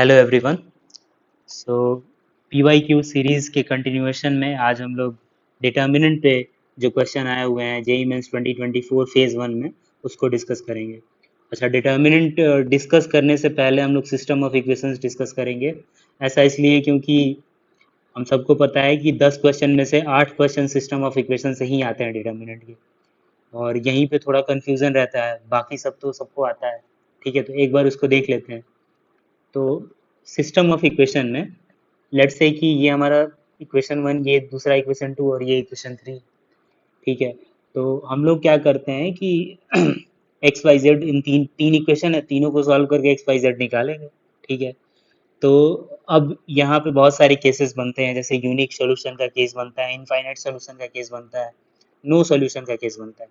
Hello everyone. So PYQ series के continuation में आज हम लोग डिटर्मिनेंट पे जो क्वेश्चन आए हुए हैं जेई मेंस 2024 फेज़ वन में उसको डिस्कस करेंगे। अच्छा, डिटर्मिनेंट डिस्कस करने से पहले हम लोग सिस्टम ऑफ इक्वेशंस डिस्कस करेंगे। ऐसा इसलिए क्योंकि हम सबको पता है कि 10 क्वेश्चन में से 8 क्वेश्चन सिस्टम ऑफ इक्वेशन से ही आते हैं डिटर्मिनेंट के, और यहीं पे थोड़ा कन्फ्यूज़न रहता है। बाकी सब तो सबको आता है। ठीक है, तो एक बार उसको देख लेते हैं। तो सिस्टम ऑफ इक्वेशन में लेट्स से कि ये हमारा इक्वेशन वन, ये दूसरा इक्वेशन टू और ये इक्वेशन थ्री। ठीक है, तो हम लोग क्या करते हैं कि एक्स वाई जेड इन तीन तीन इक्वेशन है, तीनों को सॉल्व करके एक्स वाई जेड निकालेंगे। ठीक है, तो अब यहाँ पे बहुत सारे केसेस बनते हैं, जैसे यूनिक सोल्यूशन का केस बनता है, इनफाइनाइट सोल्यूशन का केस बनता है, नो सोल्यूशन का केस बनता है।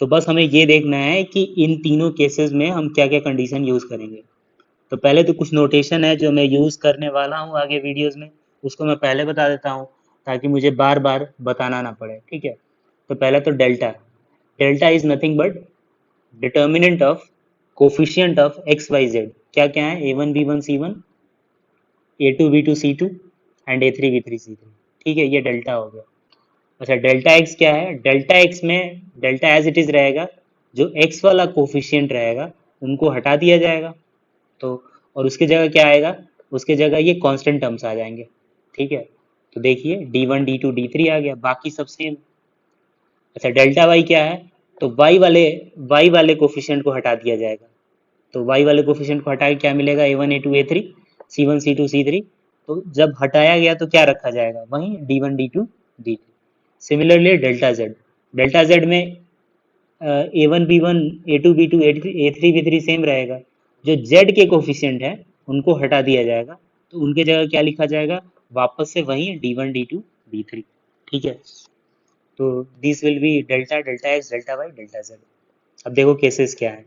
तो बस हमें ये देखना है कि इन तीनों केसेस में हम क्या क्या कंडीशन यूज़ करेंगे। तो पहले तो कुछ नोटेशन है जो मैं यूज़ करने वाला हूँ आगे वीडियोस में, उसको मैं पहले बता देता हूँ ताकि मुझे बार बार बताना ना पड़े। ठीक है, तो पहले तो delta. Delta is nothing but determinant of coefficient of x y z. क्या क्या है? A1 B1 C1, A2 B2 C2 and A3 B3 C3। ठीक है, ये डेल्टा हो गया। अच्छा, डेल्टा एक्स क्या है? डेल्टा एक्स में डेल्टा एज इट इज रहेगा, जो एक्स वाला कोफिशिएंट रहेगा उनको हटा दिया जाएगा। तो और उसके जगह क्या आएगा? उसके जगह ये कांस्टेंट टर्म्स आ जाएंगे। ठीक है, तो देखिए D1 D2 D3 आ गया, बाकी सब सेम। अच्छा, डेल्टा वाई क्या है? तो वाई वाले कोफिशिएंट को हटा दिया जाएगा। तो वाई वाले कोफिशिएंट को हटा के क्या मिलेगा? A1 A2 A3, C1 C2 C3। तो जब हटाया गया तो क्या रखा जाएगा? वहीं D1 D2 D3। Similarly delta Z में A1 B1 A2 B2 A3 B3 same रहेगा। जो जेड के कोफिशिएंट है उनको हटा दिया जाएगा, तो उनके जगह क्या लिखा जाएगा? वापस से वही D1 D2 D3। ठीक है, तो this will be delta, delta x, delta Y, delta z. अब देखो केसेस क्या है।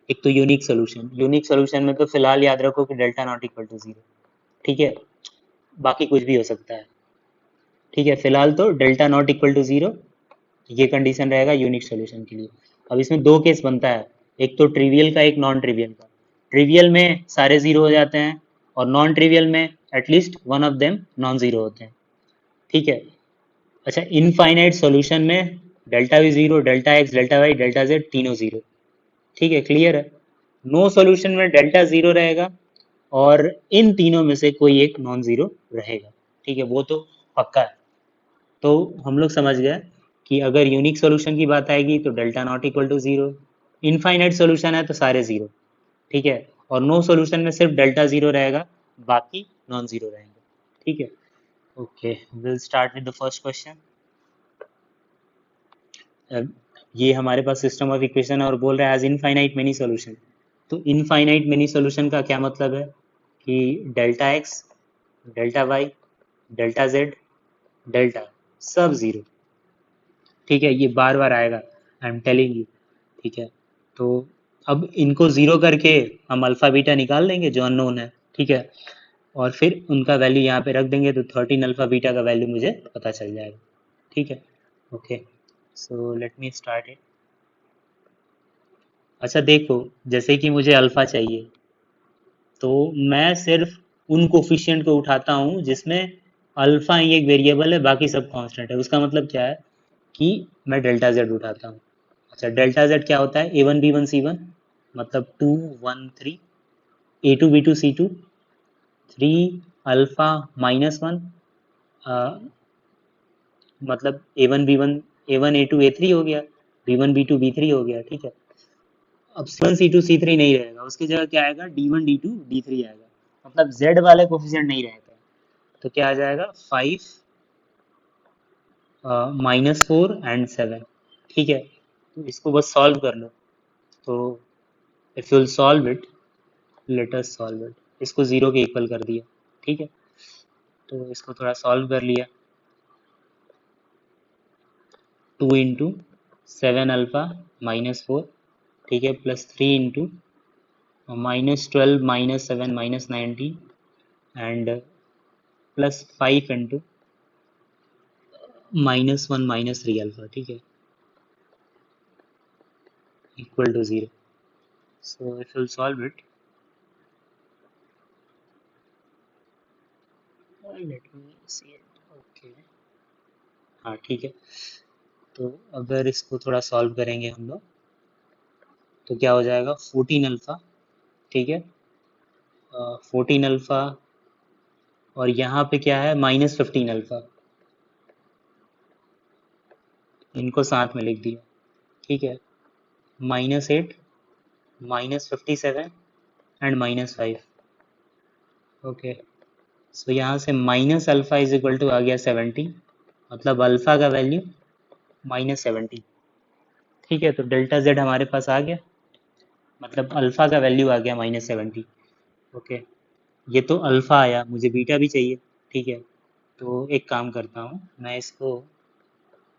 एक तो यूनिक सोल्यूशन में तो फिलहाल याद रखो कि delta not equal to zero. ठीक है, बाकी कुछ भी हो सकता है। ठीक है, फिलहाल तो delta not equal to zero, ये कंडीशन रहेगा यूनिक सोल्यूशन के लिए। अब इसमें दो केस बनता है, एक तो ट्रिवियल का, एक नॉन ट्रिवियल का। ट्रिवियल में सारे जीरो हो जाते हैं, और नॉन ट्रिवियल में at least one of them non zero होते हैं। ठीक है, अच्छा, इनफाइनाइट सॉल्यूशन में डेल्टा भी जीरो, delta x, delta Y, delta z तीनों जीरो। ठीक है, क्लियर है। नो सॉल्यूशन में डेल्टा जीरो रहेगा, और इन तीनों में से कोई एक नॉन जीरो रहेगा। ठीक है, वो तो पक्का है। तो हम लोग समझ गए कि अगर यूनिक सोल्यूशन की बात आएगी तो delta not equal to zero, infinite solution है तो सारे जीरो। ठीक है, और नो सोल्यूशन में सिर्फ डेल्टा जीरो रहेगा, बाकी नॉन जीरो रहेंगे। ठीक है, okay, will start with the first question. ये हमारे पास सिस्टम ऑफ इक्वेशन है और बोल रहा है एज इनफाइनाइट मेनी सोल्यूशन। तो इनफाइनाइट मेनी सोल्यूशन का क्या मतलब है कि delta x, delta Y, delta Z, delta सब जीरो। ठीक है, ये बार बार आएगा, आई एम टेलिंग यू। ठीक है, तो अब इनको ज़ीरो करके हम अल्फ़ा बीटा निकाल देंगे जो अननोन है। ठीक है, और फिर उनका वैल्यू यहाँ पे रख देंगे, तो 13 अल्फ़ा बीटा का वैल्यू मुझे पता चल जाएगा। ठीक है, okay, so let me start it. अच्छा देखो, जैसे कि मुझे अल्फ़ा चाहिए, तो मैं सिर्फ उन कोफिशिएंट को उठाता हूँ जिसमें अल्फ़ा ही एक वेरिएबल है, बाकी सब कांस्टेंट है। उसका मतलब क्या है कि मैं डेल्टा जेड उठाता हूँ। अच्छा, डेल्टा जेड क्या होता है? A1 B1 C1, मतलब 2 1 3, A2 B2 C2, 3 अल्फ़ा -1, मतलब A1 B1 A1 A2 A3 हो गया, B1 B2 B3 हो गया। ठीक है, अब C1 C2 C3 नहीं रहेगा, उसकी जगह क्या आएगा? D1 D2 D3 आएगा, मतलब Z वाले कोफिशिएंट नहीं रहेगा। तो क्या आ जाएगा? 5 -4 एंड 7। ठीक है, तो इसको बस सॉल्व कर लो। तो if you will solve it, let us solve it. इसको ज़ीरो के इक्वल कर दिया। ठीक है, तो इसको थोड़ा सॉल्व कर लिया। 2 × 7 अल्फ़ा -4, ठीक है, +3 × -12 -7 -19 एंड +5 × -1 -3 अल्फ़ा। ठीक है, equal to zero. So if you solve it, let me see it. Okay, हाँ ठीक है। तो अगर इसको थोड़ा सॉल्व करेंगे हम लोग तो क्या हो जाएगा, 14 अल्फा, ठीक है, 14 अल्फा, और यहाँ पे क्या है, -15 अल्फा, इनको साथ में लिख दिया, ठीक है, -8, -57 एंड -5। ओके, सो यहाँ से minus alpha is equal to आ गया 70, मतलब अल्फा का वैल्यू -70, ठीक है। तो डेल्टा जेड हमारे पास आ गया, मतलब अल्फा का वैल्यू आ गया -70। ओके, ये तो अल्फा आया, मुझे बीटा भी चाहिए, ठीक है। तो एक काम करता हूँ, मैं इसको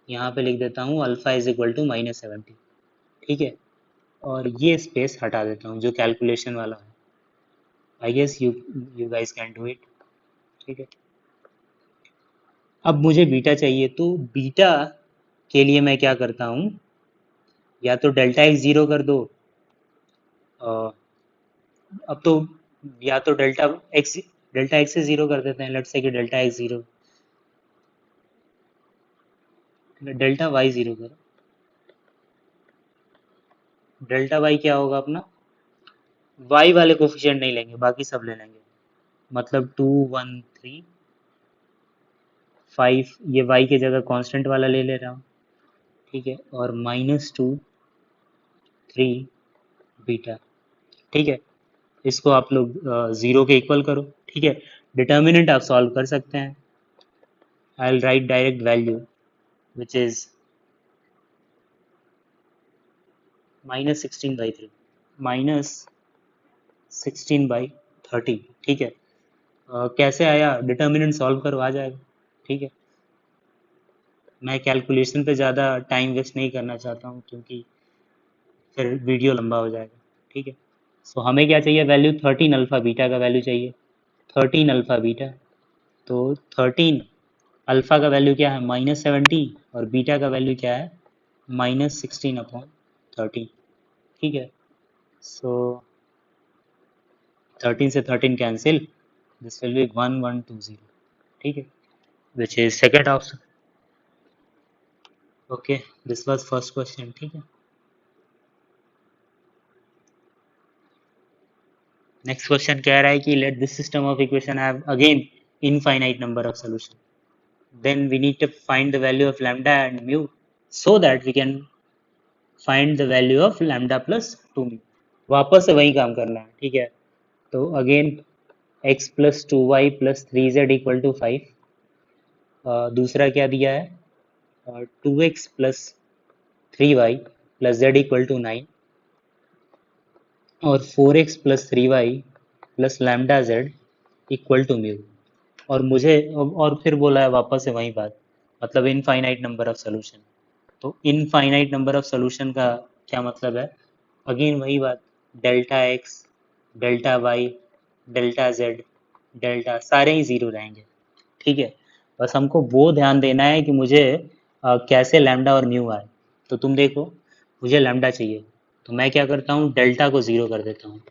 यहाँ पे लिख देता हूँ अल्फा इज इक्वल टू -70, ठीक है, और ये स्पेस हटा देता हूँ जो कैलकुलेशन वाला है। I guess you guys can do it, ठीक है। अब मुझे बीटा चाहिए, तो बीटा के लिए मैं क्या करता हूँ, या तो डेल्टा एक्स जीरो कर दो, अब तो, या तो डेल्टा एक्स से जीरो कर देते हैं, लेट्स से कि delta x zero, delta y zero करो, डेल्टा वाई क्या होगा अपना, वाई वाले कोफिशिएंट नहीं लेंगे, बाकी सब ले लेंगे, मतलब 2 1 3 5, ये वाई की जगह कांस्टेंट वाला ले रहा हूँ, ठीक है, और -2 3 बीटा, ठीक है। इसको आप लोग ज़ीरो के इक्वल करो, ठीक है। डिटर्मिनेंट आप सॉल्व कर सकते हैं, I will write direct value which is -16/3, -16/30, ठीक है। कैसे आया, डिटर्मिनेंट सॉल्व करो, आ जाएगा, ठीक है। मैं कैलकुलेशन पे ज़्यादा टाइम वेस्ट नहीं करना चाहता हूँ, क्योंकि फिर वीडियो लंबा हो जाएगा, ठीक है। सो हमें क्या चाहिए, वैल्यू 13 अल्फ़ा बीटा का वैल्यू चाहिए, 13 अल्फ़ा बीटा। तो 13 अल्फ़ा का वैल्यू क्या है, -70, और बीटा का वैल्यू क्या है, -16/30, ठीक है। सो 13 से 13 कैंसिल, दिस विल बी 1120, ठीक है, which is second option. Okay, this was first question, ठीक है। नेक्स्ट क्वेश्चन कह रहा है कि let this system of equation have again infinite number of solution, then we need to find the value of lambda and mu so that we can find the value of lambda plus 2 mu। वापस से वही काम करना है, ठीक है। तो again x plus 2y plus 3z equal to 5, दूसरा क्या दिया है, 2x plus 3y plus z equal to 9, और 4x plus 3y plus lambda z equal to mu. और मुझे, और फिर बोला है वापस से वही बात, मतलब इनफाइनाइट नंबर ऑफ सोल्यूशन। तो इनफाइनाइट नंबर ऑफ सोल्यूशन का क्या मतलब है, अगेन वही बात, delta x, delta Y, delta Z, delta सारे ही ज़ीरो रहेंगे, ठीक है। बस हमको वो ध्यान देना है कि मुझे कैसे लैम्डा और म्यू आए। तो तुम देखो, मुझे लैम्डा चाहिए, तो मैं क्या करता हूँ, डेल्टा को ज़ीरो कर देता हूँ।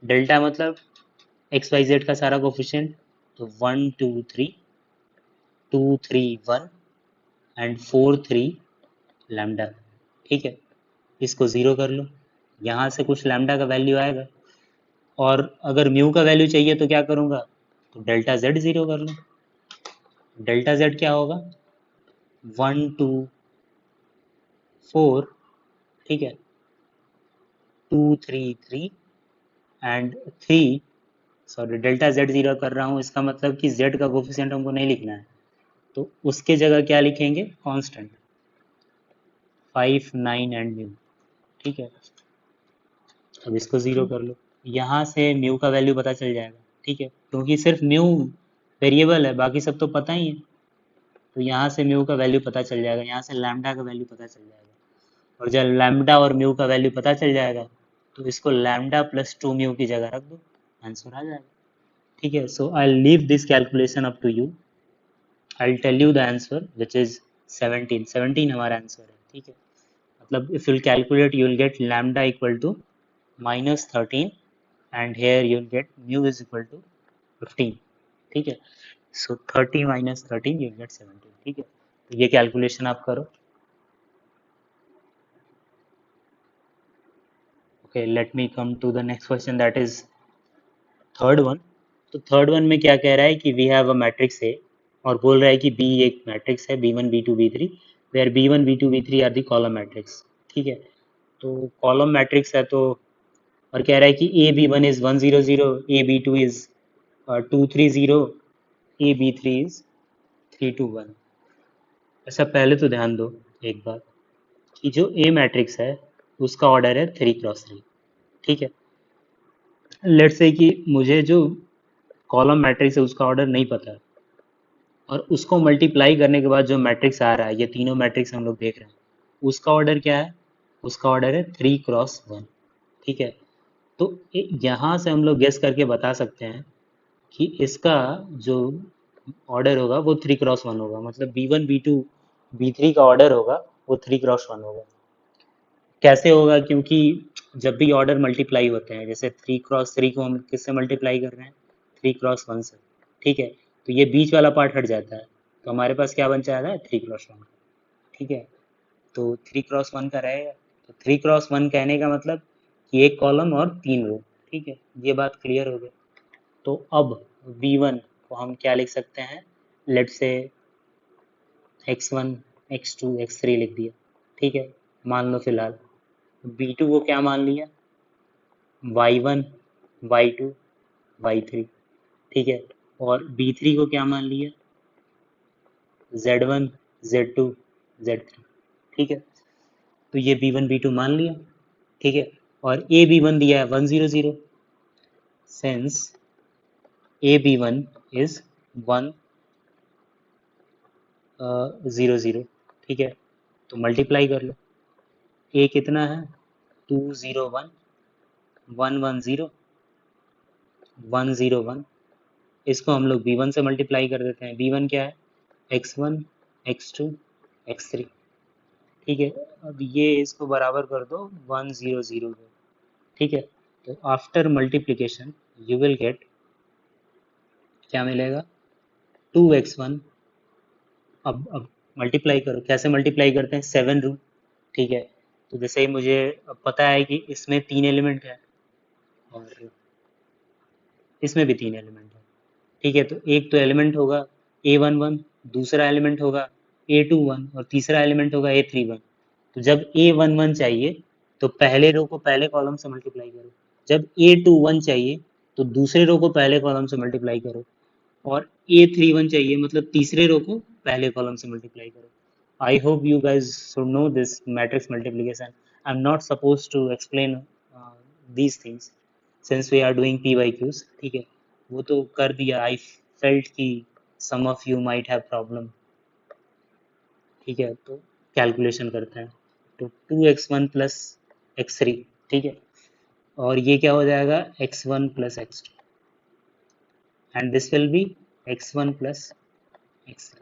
डेल्टा मतलब एक्स वाई जेड का सारा कोफिशिएंट, तो 1 2 3 2 3 1 एंड 4 3 लैम्डा, ठीक है। इसको ज़ीरो कर लो, यहाँ से कुछ लैम्डा का वैल्यू आएगा, और अगर म्यू का वैल्यू चाहिए तो क्या करूँगा, तो डेल्टा जेड ज़ीरो कर लो। डेल्टा जेड क्या होगा, 1 2 4, ठीक है, 2 3 3 and 3, sorry delta Z zero कर रहा हूँ, इसका मतलब कि जेड का कोफिशिएंट हमको नहीं लिखना है, तो उसके जगह क्या लिखेंगे, कांस्टेंट 5 9 एंड म्यू, ठीक है। अब इसको ज़ीरो कर लो, यहाँ से म्यू का वैल्यू पता चल जाएगा, ठीक है, क्योंकि सिर्फ म्यू वेरिएबल है, बाकी सब तो पता ही है। तो यहाँ से म्यू का वैल्यू पता चल जाएगा, यहाँ से लैम्डा का वैल्यू पता चल जाएगा, और जब लैम्डा और म्यू का वैल्यू पता चल जाएगा तो इसको लैम्डा प्लस 2 म्यू की जगह रख दो, आंसर आ जाएगा, ठीक है। So I leave this calculation up to you, I tell you the answer which is 17 हमारा आंसर है, ठीक है। मतलब if you'll calculate you will get lambda equal to -13 and here you will get mu is equal to 15, ठीक है। सो 30 minus 13 you get 17, ठीक है। तो ये कैलकुलेशन आप करो। Okay, let me come to the next question, that is third one. तो third one में क्या कह रहा है कि we have a matrix A, और बोल रहा है कि बी एक मैट्रिक्स है, B1 B2 B3, where B1 B2 B3 are the column matrix, ठीक है। तो कॉलम मैट्रिक्स है, तो और कह रहा है कि A B one is 1 0 0, A B two is 2 3 0, A B three is 3 2 1। अच्छा, पहले तो ध्यान दो एक बात कि जो ए मैट्रिक्स है उसका ऑर्डर है 3 × 3, ठीक है। लेट्स से कि मुझे जो कॉलम मैट्रिक्स है उसका ऑर्डर नहीं पता है, और उसको मल्टीप्लाई करने के बाद जो मैट्रिक्स आ रहा है, ये तीनों मैट्रिक्स हम लोग देख रहे हैं, उसका ऑर्डर क्या है? उसका ऑर्डर है 3 × 1, ठीक है। तो यहाँ से हम लोग गेस करके बता सकते हैं कि इसका जो ऑर्डर होगा वो 3 × 1 होगा, मतलब B1 B2 B3 का ऑर्डर होगा वो 3 × 1 होगा। कैसे होगा? क्योंकि जब भी ऑर्डर मल्टीप्लाई होते हैं, जैसे 3 × 3 को हम किससे मल्टीप्लाई कर रहे हैं? 3 × 1 से, ठीक है। तो ये बीच वाला पार्ट हट जाता है, तो हमारे पास क्या बन जाता है? 3 × 1, ठीक है। तो 3 × 1 का रहेगा, तो 3 × 1 कहने का मतलब कि एक कॉलम और 3 रो, ठीक है। ये बात क्लियर हो गई। तो अब V1 को हम क्या लिख सकते हैं? लेट से x1 x2 x3 लिख दिया, ठीक है, मान लो फिलहाल। B2 को क्या मान लिया? y1 y2 y3, ठीक है। और B3 को क्या मान लिया? z1 z2 z3, ठीक है। तो ये B1 B2 मान लिया, ठीक है। और ए बी वन दिया है 1 0 0, since A B one is 1 0 0, ठीक है। तो मल्टीप्लाई कर लो। ए कितना है? 2 0 1 1 1 0 1 0 1। इसको हम लोग B1 से मल्टीप्लाई कर देते हैं। B1 क्या है? x1 x2 x3, ठीक है। अब ये इसको बराबर कर दो 1 0 0 को, ठीक है। तो after multiplication you will get, क्या मिलेगा? 2x1। अब मल्टीप्लाई करो, कैसे मल्टीप्लाई करते हैं? 7 रूट, ठीक है। तो जैसे ही मुझे अब पता है कि इसमें 3 एलिमेंट है और इसमें भी 3 एलिमेंट है, ठीक है। तो एक तो एलिमेंट होगा A11, दूसरा एलिमेंट होगा A21 और तीसरा एलिमेंट होगा A31। तो जब A11 चाहिए तो पहले रो को पहले कॉलम से मल्टीप्लाई करो, जब A21 चाहिए तो दूसरे रो को पहले कॉलम से मल्टीप्लाई करो, और A31 चाहिए मतलब तीसरे रो को पहले कॉलम से मल्टीप्लाई करो। I hope you guys should know this matrix multiplication. I'm not supposed to explain these things since we are doing PYQs, ठीक है। वो तो कर दिया। I felt कि some of you might have problem, ठीक है। तो कैलकुलेशन करते हैं। तो 2x1 प्लस x3, ठीक है, और ये क्या हो जाएगा? x1 plus x2, and this will be x1 plus x3,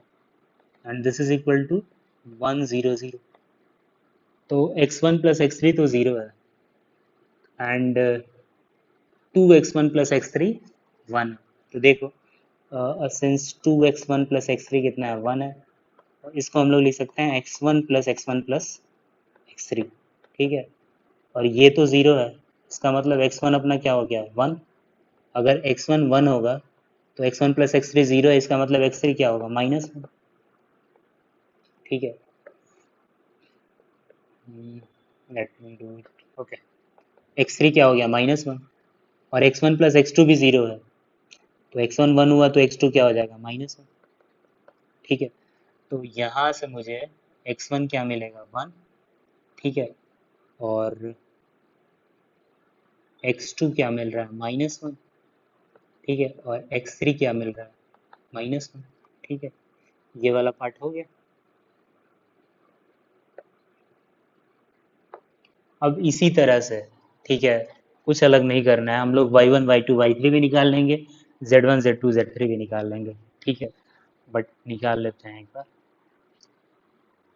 and this is equal to 1 0 0। तो x1 प्लस x3 तो 0 है, एंड 2x1 प्लस x3 1। तो देखो, सिंस 2x1 प्लस x3 कितना है? 1 है। और इसको हम लोग लिख सकते हैं x1 plus x1 plus x3, ठीक है। और ये तो 0 है, इसका मतलब x1 अपना क्या हो गया? 1। अगर x1 1 होगा तो x1 प्लस x3 0 है, इसका मतलब x3 क्या होगा? -1, ठीक है। Let me do it. Okay, x3 क्या हो गया? -1, और x1 प्लस x2 भी 0 है, तो x1 1 हुआ तो x2 क्या हो जाएगा? -1, ठीक है। तो यहाँ से मुझे x1 क्या मिलेगा? 1, ठीक है। और x2 क्या मिल रहा है? -1, ठीक है। और x3 क्या मिल रहा है? -1, ठीक है। ये वाला पार्ट हो गया। अब इसी तरह से, ठीक है, कुछ अलग नहीं करना है, हम लोग y1 y2 y3 भी निकाल लेंगे, z1 z2 z3 भी निकाल लेंगे, ठीक है। बट निकाल लेते हैं एक बार,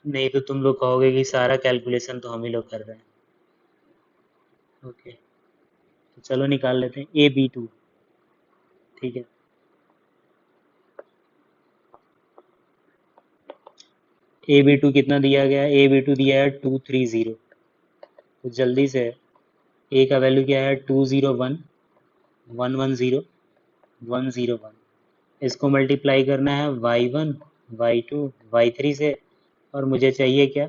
नहीं तो तुम लोग कहोगे कि सारा कैलकुलेशन तो हम ही लोग कर रहे हैं। ओके, तो चलो निकाल लेते हैं A B2, ठीक है। ए बी टू कितना दिया गया है? ए बी टू दिया है 230। तो जल्दी से ए का वैल्यू क्या है? 201, 110, 101। इसको मल्टीप्लाई करना है y1, y2, y3 से, और मुझे चाहिए क्या?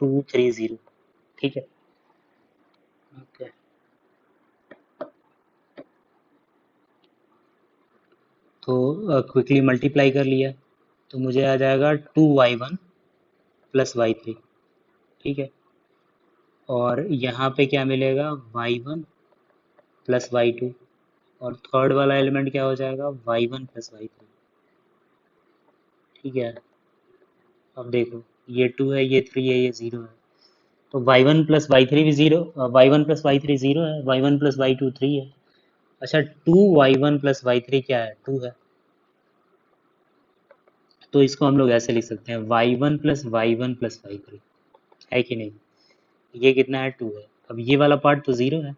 230। ठीक है, ओके। तो क्विकली मल्टीप्लाई कर लिया, तो मुझे आ जाएगा 2y1 प्लस y3। ठीक है, और यहाँ पे क्या मिलेगा? y1 प्लस y2, और थर्ड वाला एलिमेंट क्या हो जाएगा? y1 plus y3। ठीक है, अब देखो, ये 2 है, ये 3 है, ये 0 है, तो y1 प्लस y3 भी 0, y1 प्लस y3 0 है, y1 प्लस y2 3 है। अच्छा, 2y1 प्लस y3 क्या है? 2 है। तो इसको हम लोग ऐसे लिख सकते हैं, y1 plus y1 plus y3, है कि नहीं? ये कितना है? 2 है। अब ये वाला पार्ट तो 0 है,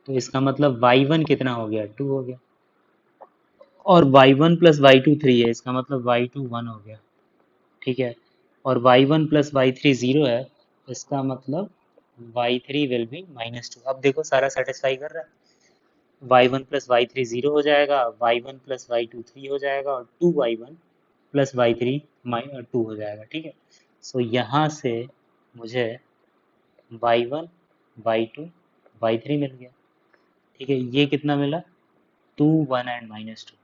तो इसका मतलब y1 कितना हो गया? 2 हो गया। और y1 प्लस y2 3 है, इसका मतलब y2 1 हो गया। ठीक है, और y1 प्लस y3 0 है, इसका मतलब y3 विल बी -2। अब देखो, सारा सेटिस्फाई कर रहा है। y1 प्लस y3 0 हो जाएगा, y1 प्लस y2 3 हो जाएगा, और 2y1 प्लस y3 2 हो जाएगा। ठीक है, सो यहाँ से मुझे y1, y2, y3 मिल गया। ठीक है, ये कितना मिला? 2, 1 एंड -2।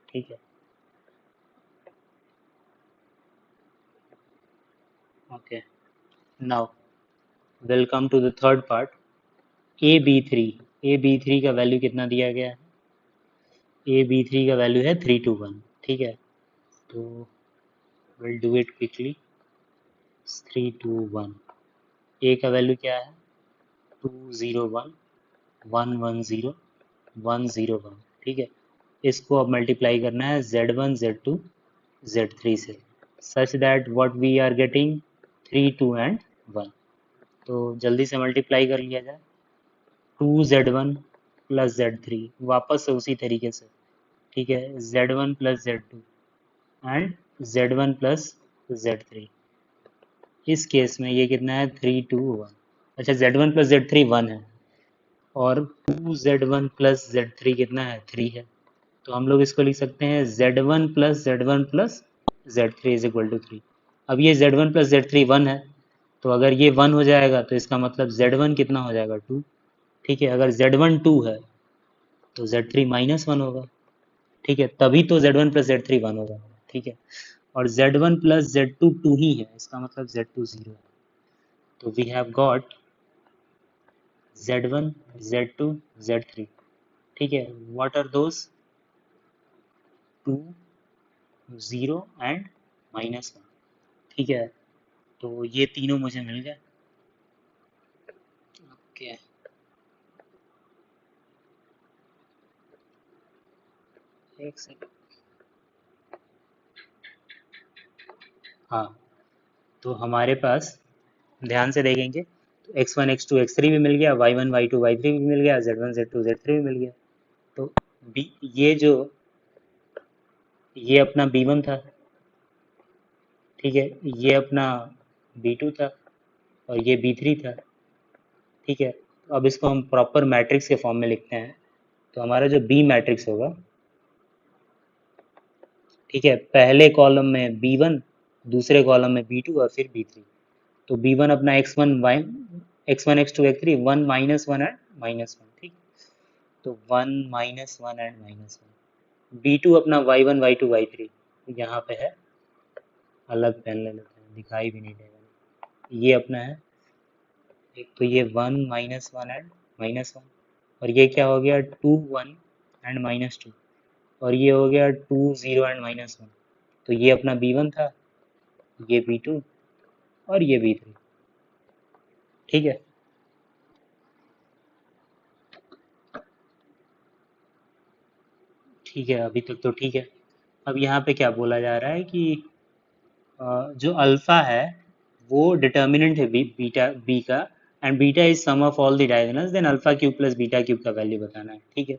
ठीक है, okay. Now we'll come to the third part, A B three. A B three का वैल्यू कितना दिया गया है? ए बी थ्री का वैल्यू है 321। ठीक है, तो will do it quickly. 321, A का वैल्यू क्या है? 201, 110, 101। ठीक है, इसको अब मल्टीप्लाई करना है Z1, Z2, Z3 से, such that what we are getting 3, 2 and 1। तो जल्दी से मल्टीप्लाई कर लिया जाए। 2Z1 प्लस Z3, वापस से उसी तरीके से। ठीक है, Z1 plus Z2 and Z1 plus Z3। इस केस में ये कितना है? 3, 2, 1। अच्छा, Z1 प्लस Z3 1 है, और 2Z1 प्लस Z3 कितना है? 3 है। तो हम लोग इसको लिख सकते हैं Z1 plus Z1 plus Z3 is equal to 3। अब ये Z1 प्लस Z3 1 है, तो अगर ये 1 हो जाएगा तो इसका मतलब Z1 कितना हो जाएगा? 2। ठीक है, अगर Z1 2 है तो Z3 -1 होगा। ठीक है, तभी तो Z1 प्लस Z3 1 होगा। ठीक है, और Z1 प्लस Z2 2 ही है, इसका मतलब Z2 0 है। तो we have got Z1, Z2, Z3। ठीक है, व्हाट आर दोस? 2, 0 एंड -1। ठीक है, तो ये तीनों मुझे मिल गए। ओके, एक सेकंड। हाँ, तो हमारे पास, ध्यान से देखेंगे, तो x1, x2, x3 भी मिल गया, y1, y2, y3 भी मिल गया, z1, z2, z3 भी मिल गया। तो बी, ये अपना b1 था। ठीक है, ये अपना b2 था, और ये b3 था। ठीक है, तो अब इसको हम प्रॉपर मैट्रिक्स के फॉर्म में लिखते हैं। तो हमारा जो बी मैट्रिक्स होगा, ठीक है, पहले कॉलम में b1, दूसरे कॉलम में b2, और फिर b3। तो b1 अपना x1, x1, x2, x3, 1 -1 and -1। ठीक, तो 1 -1 एंड -1। b2 अपना y1, y2, y3, यहाँ पे है, अलग पेन ले लेते हैं, दिखाई भी नहीं देगा। ये अपना है, एक तो ये 1 -1 एंड -1, और ये क्या हो गया? 2, 1 एंड -2, और ये हो गया 2, 0 एंड -1। तो ये अपना b1 था, ये b2, और ये b3। ठीक है, ठीक है, अभी तक तो ठीक है। अब यहाँ पे क्या बोला जा रहा है कि जो अल्फा है वो डिटर्मिनेंट है बीटा बी का, and beta is sum of all the diagonals, then alpha cube plus beta cube का वैल्यू बताना है। ठीक है,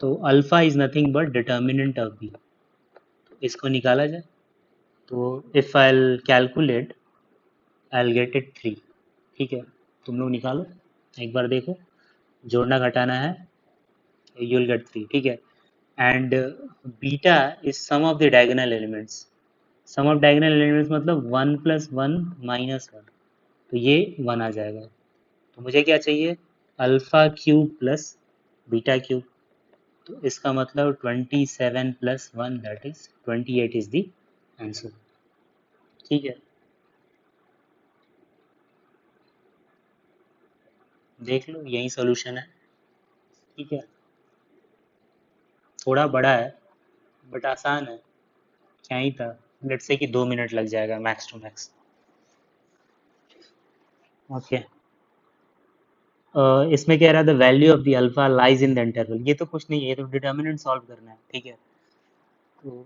तो alpha is nothing but determinant of B. इसको निकाला जाए। तो if I calculate I get it 3। ठीक है, तुम लोग निकालो, एक बार देखो, जोड़ना घटाना है, यू विल गेट 3। ठीक है, and beta is sum of the diagonal elements. Sum of diagonal elements मतलब 1 + 1 - 1, तो ये 1 आ जाएगा। तो मुझे क्या चाहिए, alpha cube plus beta cube. तो इसका मतलब 27 + 1 that is 28 is the answer. ठीक है, देख लो यही सॉल्यूशन है। ठीक है, थोड़ा बड़ा है बट आसान है, क्या ही था। लेट्स से कि 2 मिनट लग जाएगा मैक्स टू मैक्स। ओके, इसमें कह रहा था value of the alpha lies in the interval. ये तो कुछ नहीं है, ये तो डिटर्मिनेंट सॉल्व करना है। ठीक है, तो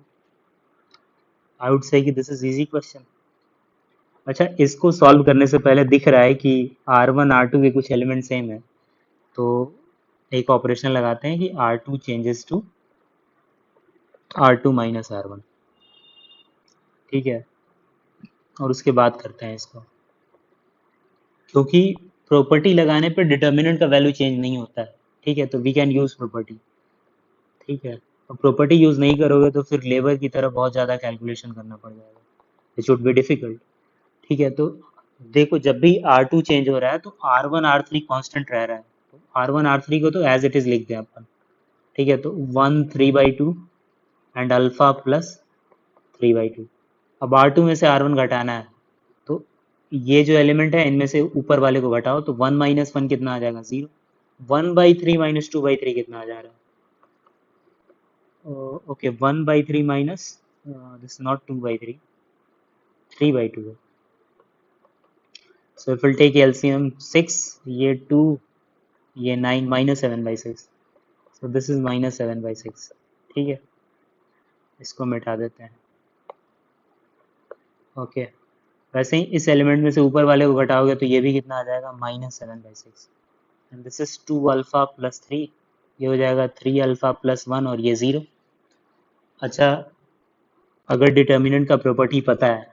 आई वुड से कि दिस इज इजी क्वेश्चन। अच्छा, इसको सॉल्व करने से पहले दिख रहा है कि R1 R2 के कुछ एलिमेंट सेम है, तो एक ऑपरेशन लगाते हैं कि R2 changes to R2 - R1। ठीक है, और उसके बाद करते हैं इसको, क्योंकि प्रॉपर्टी लगाने पर डिटर्मिनेंट का वैल्यू चेंज नहीं होता है। ठीक है, तो वी कैन यूज प्रॉपर्टी। ठीक है, और प्रॉपर्टी यूज नहीं करोगे तो फिर लेबर की तरफ बहुत ज़्यादा कैलकुलेशन करना पड़ जाएगा, इट शुड बी डिफिकल्ट। ठीक है, तो देखो जब भी R2 चेंज हो रहा है तो R1 R3 कांस्टेंट रह रहा है, तो R1 R3 को तो एज इट इज लिख दें अपन। ठीक है, तो 1 3/2 एंड अल्फा प्लस 3/2। अब R2 में से R1 घटाना है, तो ये जो एलिमेंट है इनमें से ऊपर वाले को घटाओ, तो 1 - 1 कितना आ जाएगा, 0। 1/3 - 2/3 कितना आ जा रहा है, ओके 1/3 माइनस दिस नॉट 2/3, 3/2 है। So if will take LCM 6, ये 2, ये 9 -7/6, सो दिस इज -7/6। ठीक है, इसको मिटा देते हैं। ओके, वैसे ही इस एलिमेंट में से ऊपर वाले को घटाओगे तो ये भी कितना आ जाएगा, -7/6। And this is 2 alpha plus 3, ये हो जाएगा 3 अल्फा प्लस 1 और ये 0। अच्छा, अगर डिटर्मिनेंट का प्रॉपर्टी पता है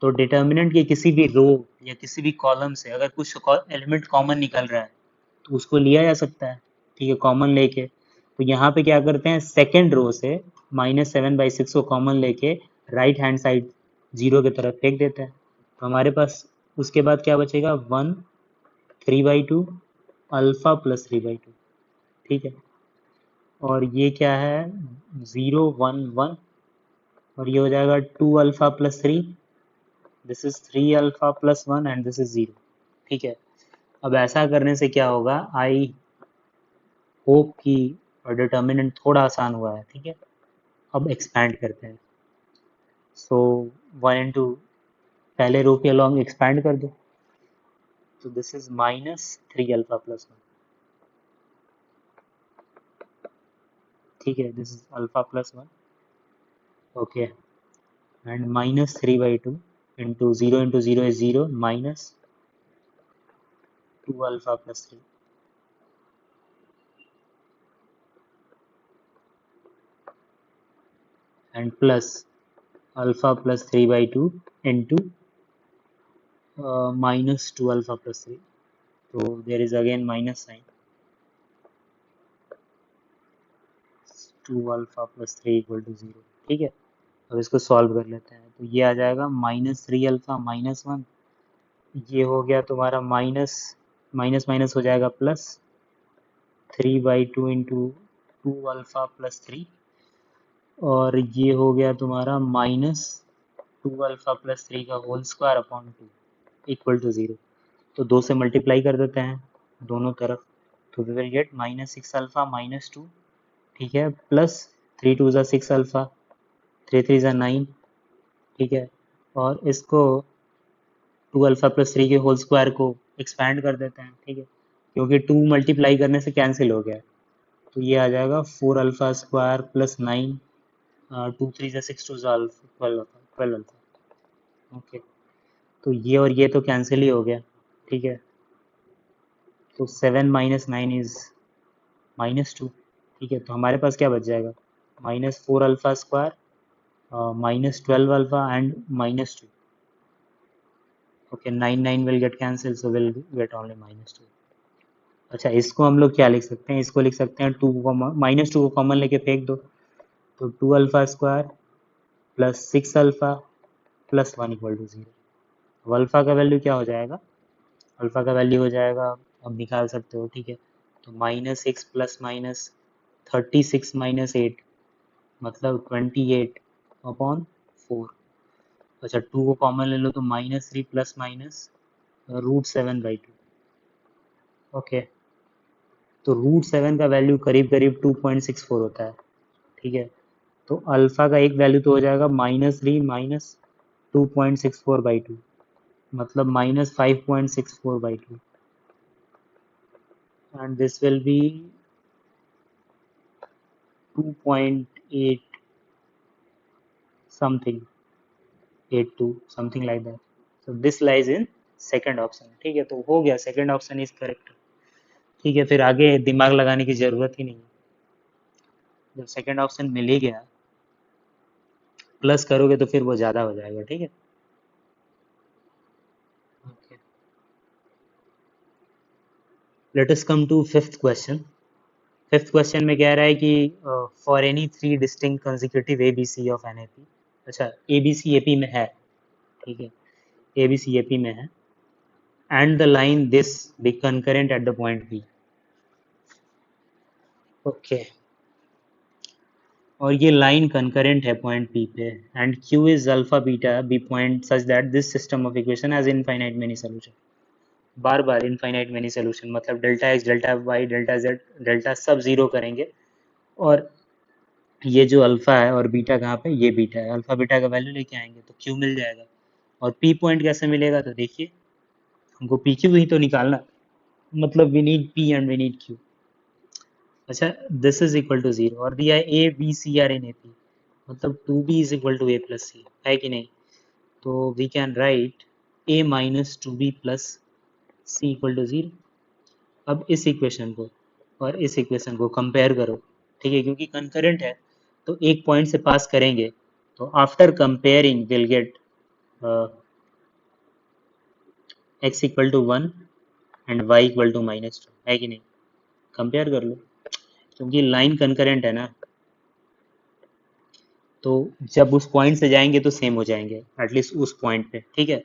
तो डिटर्मिनेंट के किसी भी रो या किसी भी कॉलम से अगर कुछ एलिमेंट कॉमन निकल रहा है तो उसको लिया जा सकता है। ठीक है, कॉमन लेके, तो यहाँ पे क्या करते हैं, सेकेंड रो से -7/6 को कॉमन लेके राइट हैंड साइड 0 की तरफ फेंक देते हैं, तो हमारे पास उसके बाद क्या बचेगा, 1 3/2 अल्फा प्लस 3/2। ठीक है, और ये क्या है, 0 1 1, और ये हो जाएगा 2 alpha plus 3, this is 3 alpha plus 1 and this is 0। ठीक है, अब ऐसा करने से क्या होगा, आई होप कि डिटर्मिनेंट थोड़ा आसान हुआ है। ठीक है, अब एक्सपैंड करते हैं। सो 1 इंटू पहले रो के अलॉन्ग एक्सपैंड कर दो, तो दिस इज -3 अल्फा प्लस 1। ठीक है, this is alpha plus 1। Okay, and -3/2 into 0 into 0 is 0, -2 alpha plus 3, and plus alpha plus 3/2 into -2 alpha plus 3, तो there is again minus sign, 2 alpha plus 3 equal to 0। ठीक है, अब इसको solve कर लेते हैं, तो ये आ जाएगा -3 अल्फा -1, ये हो गया तुम्हारा माइनस माइनस माइनस हो जाएगा प्लस 3/2 इंटू 2 अल्फा प्लस 3, और ये हो गया तुम्हारा -2 अल्फा प्लस 3 का whole square upon 2 equal to 0। तो 2 से मल्टीप्लाई कर देते हैं दोनों तरफ, तो वी विल गेट -6 अल्फा -2। ठीक है, प्लस 3 2 ज़ा 6 अल्फा, 3 3 ज़ा 9। ठीक है, और इसको 2 अल्फा प्लस 3 के होल स्क्वायर को एक्सपैंड कर देते हैं। ठीक है, क्योंकि 2 मल्टीप्लाई करने से कैंसिल हो गया, तो ये आ जाएगा 4 अल्फा स्क्वायर प्लस 9, 2 3 ज़ा 6 2 ज़ा 12 अल्फा। ओके, तो ये और ये तो कैंसिल ही हो गया। ठीक है, तो 7 - 9 इज -2। ठीक है, तो हमारे पास क्या बच जाएगा, -4 alpha square -12 alpha and -2. Okay, 9 will get cancelled, so we'll get only -2. अच्छा, इसको हम लोग क्या लिख सकते हैं? इसको लिख सकते हैं 2 को -2 को कॉमन लेके फेंक दो, तो 2 alpha square plus 6 alpha plus 1 equal to 0। अब अल्फा का वैल्यू क्या हो जाएगा? अल्फा का वैल्यू हो जाएगा, अब निकाल सकते हो, ठीक है। तो -6 प्लस माइनस 36 -8 मतलब 28 अपॉन 4। अच्छा, 2 को कॉमन ले लो तो -3 प्लस माइनस √7/2। ओके, तो √7 का वैल्यू करीब करीब 2.64 होता है, ठीक है। तो अल्फा का एक वैल्यू तो हो जाएगा -3 माइनस 2.64/2 मतलब -5.64/2 and this will be 2.8 something, 82 something like that. So this lies in second option, ठीक है। तो हो गया, सेकंड ऑप्शन इज करेक्ट, ठीक है। फिर आगे दिमाग लगाने की जरूरत ही नहीं है, जब सेकंड ऑप्शन मिल ही गया, प्लस करोगे तो फिर वो ज़्यादा हो जाएगा, ठीक है। Okay, let us come to fifth question. Fifth question में कह रहा है कि for any 3 distinct consecutive A B C of N A P. अच्छा, A B C A P में है, ठीक है, A B C A P में है, and the line this B concurrent at the point B. Okay, और ये line concurrent है पॉइंट पी पे, and Q is alpha beta B point such that this system of equation has infinite many solution. बार बार infinite many solution मतलब delta x, delta Y, delta Z, delta सब zero करेंगे, और ये जो अल्फा है और बीटा कहाँ पे? ये बीटा है, अल्फा बीटा का वैल्यू लेके आएंगे तो क्यू मिल जाएगा। और पी पॉइंट कैसे मिलेगा? तो देखिए, हमको पी क्यू ही तो निकालना, मतलब we need P and we need Q. अच्छा, दिस इज इक्वल टू 0 और दिया है A B C are in A P, मतलब 2b is equal to A plus C, है कि नहीं? तो we can write a minus 2b plus C equal to 0। अब इस इक्वेशन को और इस इक्वेशन को कंपेयर करो, ठीक है, क्योंकि कंकरेंट है तो एक पॉइंट से पास करेंगे, तो after comparing will get x equal to 1 and y equal to -2, है कि नहीं? कंपेयर कर लो, क्योंकि लाइन कंकरेंट है ना, तो जब उस पॉइंट से जाएंगे तो सेम हो जाएंगे, एटलीस्ट उस पॉइंट पे, ठीक है।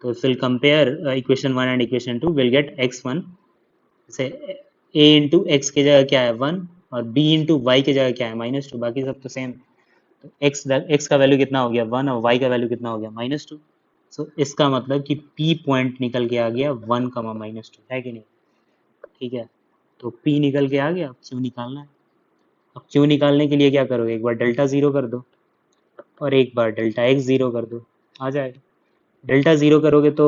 तो फिर compare equation 1 and equation 2 will get x1 से a इंटू एक्स की जगह क्या है 1, और b इंटू वाई की जगह क्या है -2, बाकी सब तो सेम। तो x का वैल्यू कितना हो गया 1 और y का वैल्यू कितना हो गया -2। सो इसका मतलब कि p पॉइंट निकल के आ गया 1, -2, है कि नहीं? ठीक है, तो p निकल के आ गया, अब q निकालना है। अब q निकालने के लिए क्या करोगे? एक बार डेल्टा ज़ीरो कर दो और एक बार डेल्टा x ज़ीरो कर दो, आ जाएगा। डेल्टा ज़ीरो करोगे तो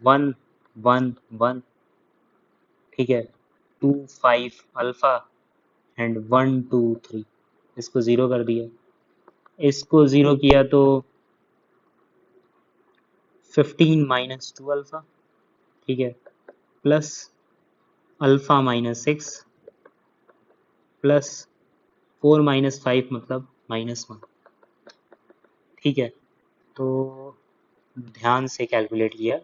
1 1 1, ठीक है, 2 5 अल्फा एंड 1 2 3, इसको ज़ीरो कर दिया। इसको ज़ीरो किया तो 15 -2 अल्फा, ठीक है, प्लस अल्फा -6 प्लस 4 -5 मतलब -1, ठीक है। तो ध्यान से कैलकुलेट किया,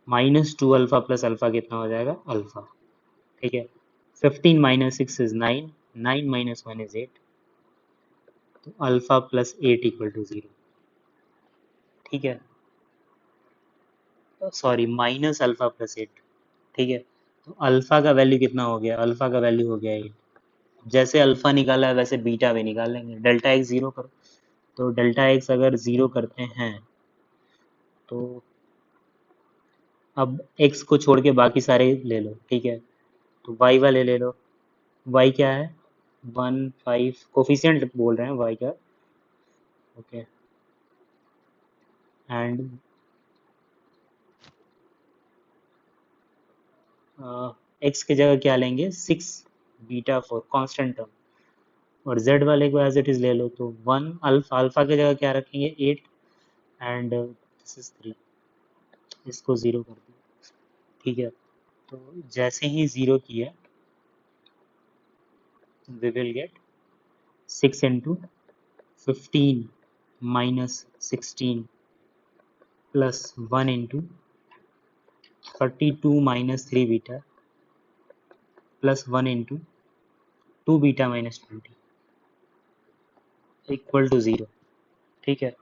-2 अल्फा प्लस अल्फा कितना हो जाएगा? अल्फा, ठीक है। 15 -6 इज 9, 9 -1 इज 8, तो अल्फा प्लस 8 इक्वल टू 0, ठीक है। सॉरी, माइनस अल्फा प्लस 8, ठीक है। तो अल्फा का वैल्यू कितना हो गया? अल्फा का वैल्यू हो गया 8। जैसे अल्फा निकाला है वैसे बीटा भी निकालेंगे। डेल्टा एक्स ज़ीरो करो, तो डेल्टा एक्स अगर ज़ीरो करते हैं तो अब एक्स को छोड़ के बाकी सारे ले लो, ठीक है। तो वाई वाले ले लो, वाई क्या है? 1 5, कोफिशिएंट बोल रहे हैं वाई का, ओके। एंड एक्स की जगह क्या लेंगे? 6 बीटा 4 कांस्टेंट टर्म, और जेड वाले को एज इट इज़ ले लो, तो 1 अल्फा, अल्फा की जगह क्या रखेंगे? 8 एंड दिस इज 3, इसको ज़ीरो कर दो, ठीक है। तो जैसे ही ज़ीरो किया we will get 6 into 15 -16 plus 1 into 32 minus 3 beta plus 1 into 2 beta minus 20 equal to 0। ठीक है,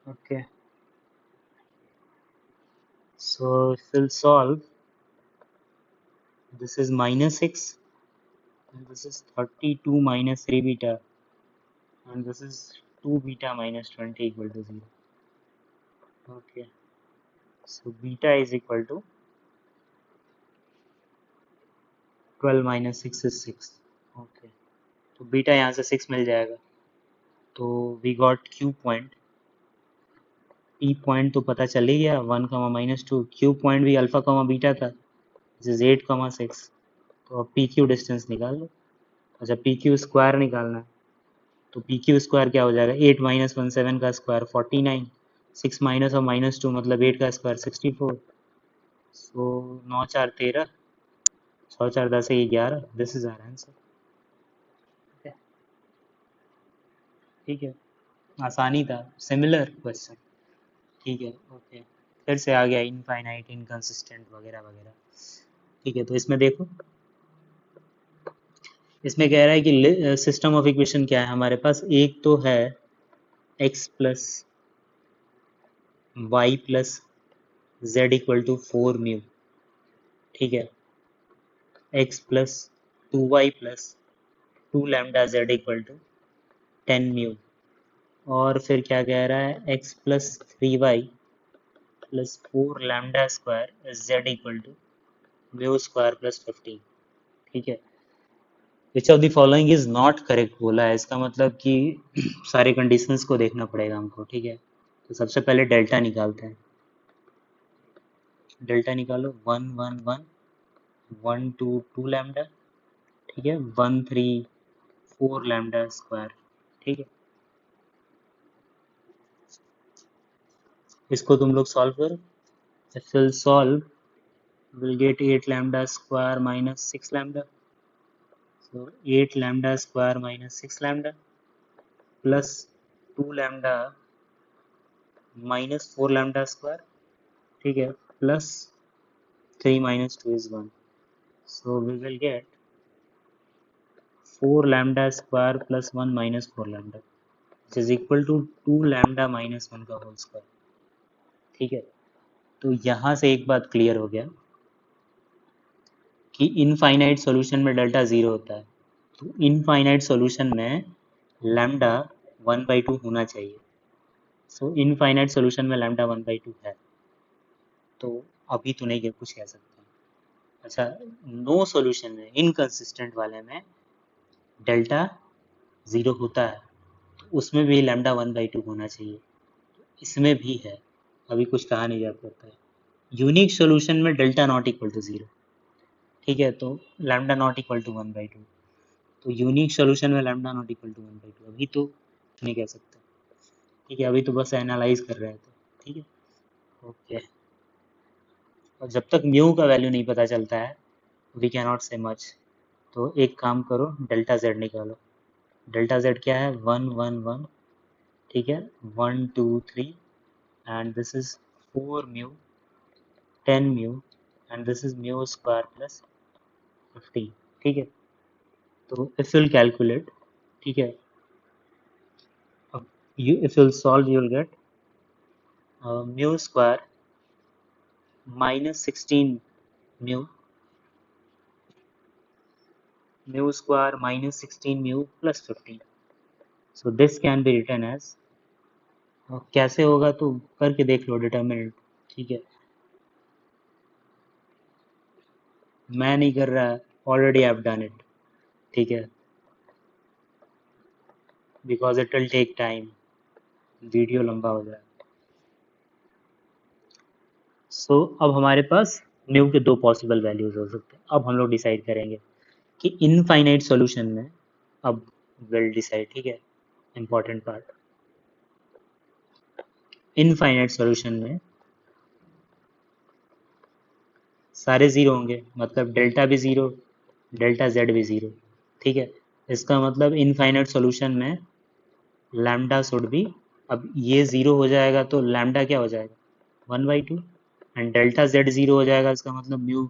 okay. So if we'll solve, this is -6 and this is 32 minus 3 beta and this is 2 beta minus 20 equal to 0. Okay, so beta is equal to 12 minus 6 is 6. Okay, तो beta यहाँ से 6 मिल जाएगा, तो we got q point. p point तो पता चल ही गया, 1 कमा -2। q पॉइंट भी अल्फा कमा बीटा था, दिस इज 8 कमा 6। तो अब पी क्यू डिस्टेंस निकाल लो। अच्छा, पी क्यू स्क्वायर निकालना है, तो पी क्यू स्क्वायर क्या हो जाएगा, 8 माइनस 1 7 का स्क्वायर 49, 6 माइनस और -2 मतलब 8 का square 64। So 9 4 13, 6 4 10 11, this is our answer. ठीक है, आसानी था, सिमिलर क्वेश्चन। ठीक है, ओके। फिर से आ गया इनफाइनाइट, इनकंसिस्टेंट वगैरह वगैरह। ठीक है, तो इसमें देखो, इसमें कह रहा है कि सिस्टम ऑफ इक्वेशन क्या है हमारे पास। एक तो है x plus y plus z equal to 4 mu. ठीक है, x plus 2y plus 2 lambda z equal to 10 mu. और फिर क्या कह रहा है, x plus 3y plus 4 lambda square z equal to mu square plus 15। ठीक है, which of the following is not correct बोला है, इसका मतलब कि सारे कंडीशंस को देखना पड़ेगा हमको। ठीक है, तो सबसे पहले डेल्टा निकालते हैं। डेल्टा निकालो, 1 1 1 1 2 2 लैम्डा। ठीक है, 1 3 4 लैम्डा स्क्वायर। ठीक है, इसको तुम लोग सॉल्व करो। If will solve, will get 8 lambda square minus 6 lambda. So 8 lambda square minus 6 lambda plus 2 lambda minus 4 lambda square. ठीक है, plus 3 minus 2 is 1. So we will get 4 lambda square plus 1 minus 4 lambda, which is equal to 2 lambda minus 1 का whole square. ठीक है, तो यहाँ से एक बात क्लियर हो गया कि इनफाइनाइट सॉल्यूशन में डेल्टा 0 होता है। तो इनफाइनाइट सॉल्यूशन में लैम्डा 1/2 होना चाहिए। सो इनफाइनाइट सॉल्यूशन में लैम्डा 1/2 है, तो अभी तो नहीं कुछ कह सकते। अच्छा, नो सॉल्यूशन में, इनकंसिस्टेंट वाले में डेल्टा 0 होता है, तो उसमें भी लैम्डा 1/2 होना चाहिए। इसमें भी है, अभी कुछ कहा नहीं जा सकता है। यूनिक सॉल्यूशन में डेल्टा नॉट इक्वल टू 0। ठीक है, तो लैम्डा नॉट इक्वल टू 1/2। तो यूनिक सॉल्यूशन में लैम्डा नॉट इक्वल टू 1/2 अभी तो नहीं कह सकते। ठीक है, अभी तो बस एनालाइज कर रहे हैं। तो ठीक है, ओके। और जब तक म्यू का वैल्यू नहीं पता चलता है, वी कैन नॉट से मच। तो एक काम करो, डेल्टा जेड निकालो। डेल्टा जेड क्या है, 1 1 1। ठीक है, 1 2 3 and this is 4 mu 10 mu and this is mu square plus 15। ठीक है, तो if you'll calculate, ठीक है, अब you if you'll solve you'll get mu square minus 16 mu square minus 16 mu plus 15। so this can be written as, कैसे होगा तो करके देख लो डिटर्मिनेंट। ठीक है, मैं नहीं कर रहा, already I have done it. ठीक है, because it will take time, video लंबा हो जाए। सो अब हमारे पास म्यू के दो पॉसिबल वैल्यूज हो सकते हैं। अब हम लोग डिसाइड करेंगे कि इनफाइनाइट सॉल्यूशन में, अब विल डिसाइड। ठीक है, इंपॉर्टेंट पार्ट, इनफाइनाइट सॉल्यूशन में सारे जीरो होंगे, मतलब डेल्टा भी जीरो, डेल्टा जेड भी जीरो। ठीक है, इसका मतलब इनफाइनाइट सॉल्यूशन में लैम्डा शुड बी, अब ये ज़ीरो हो जाएगा तो लैम्डा क्या हो जाएगा 1/2, एंड डेल्टा जेड ज़ीरो हो जाएगा, इसका मतलब म्यू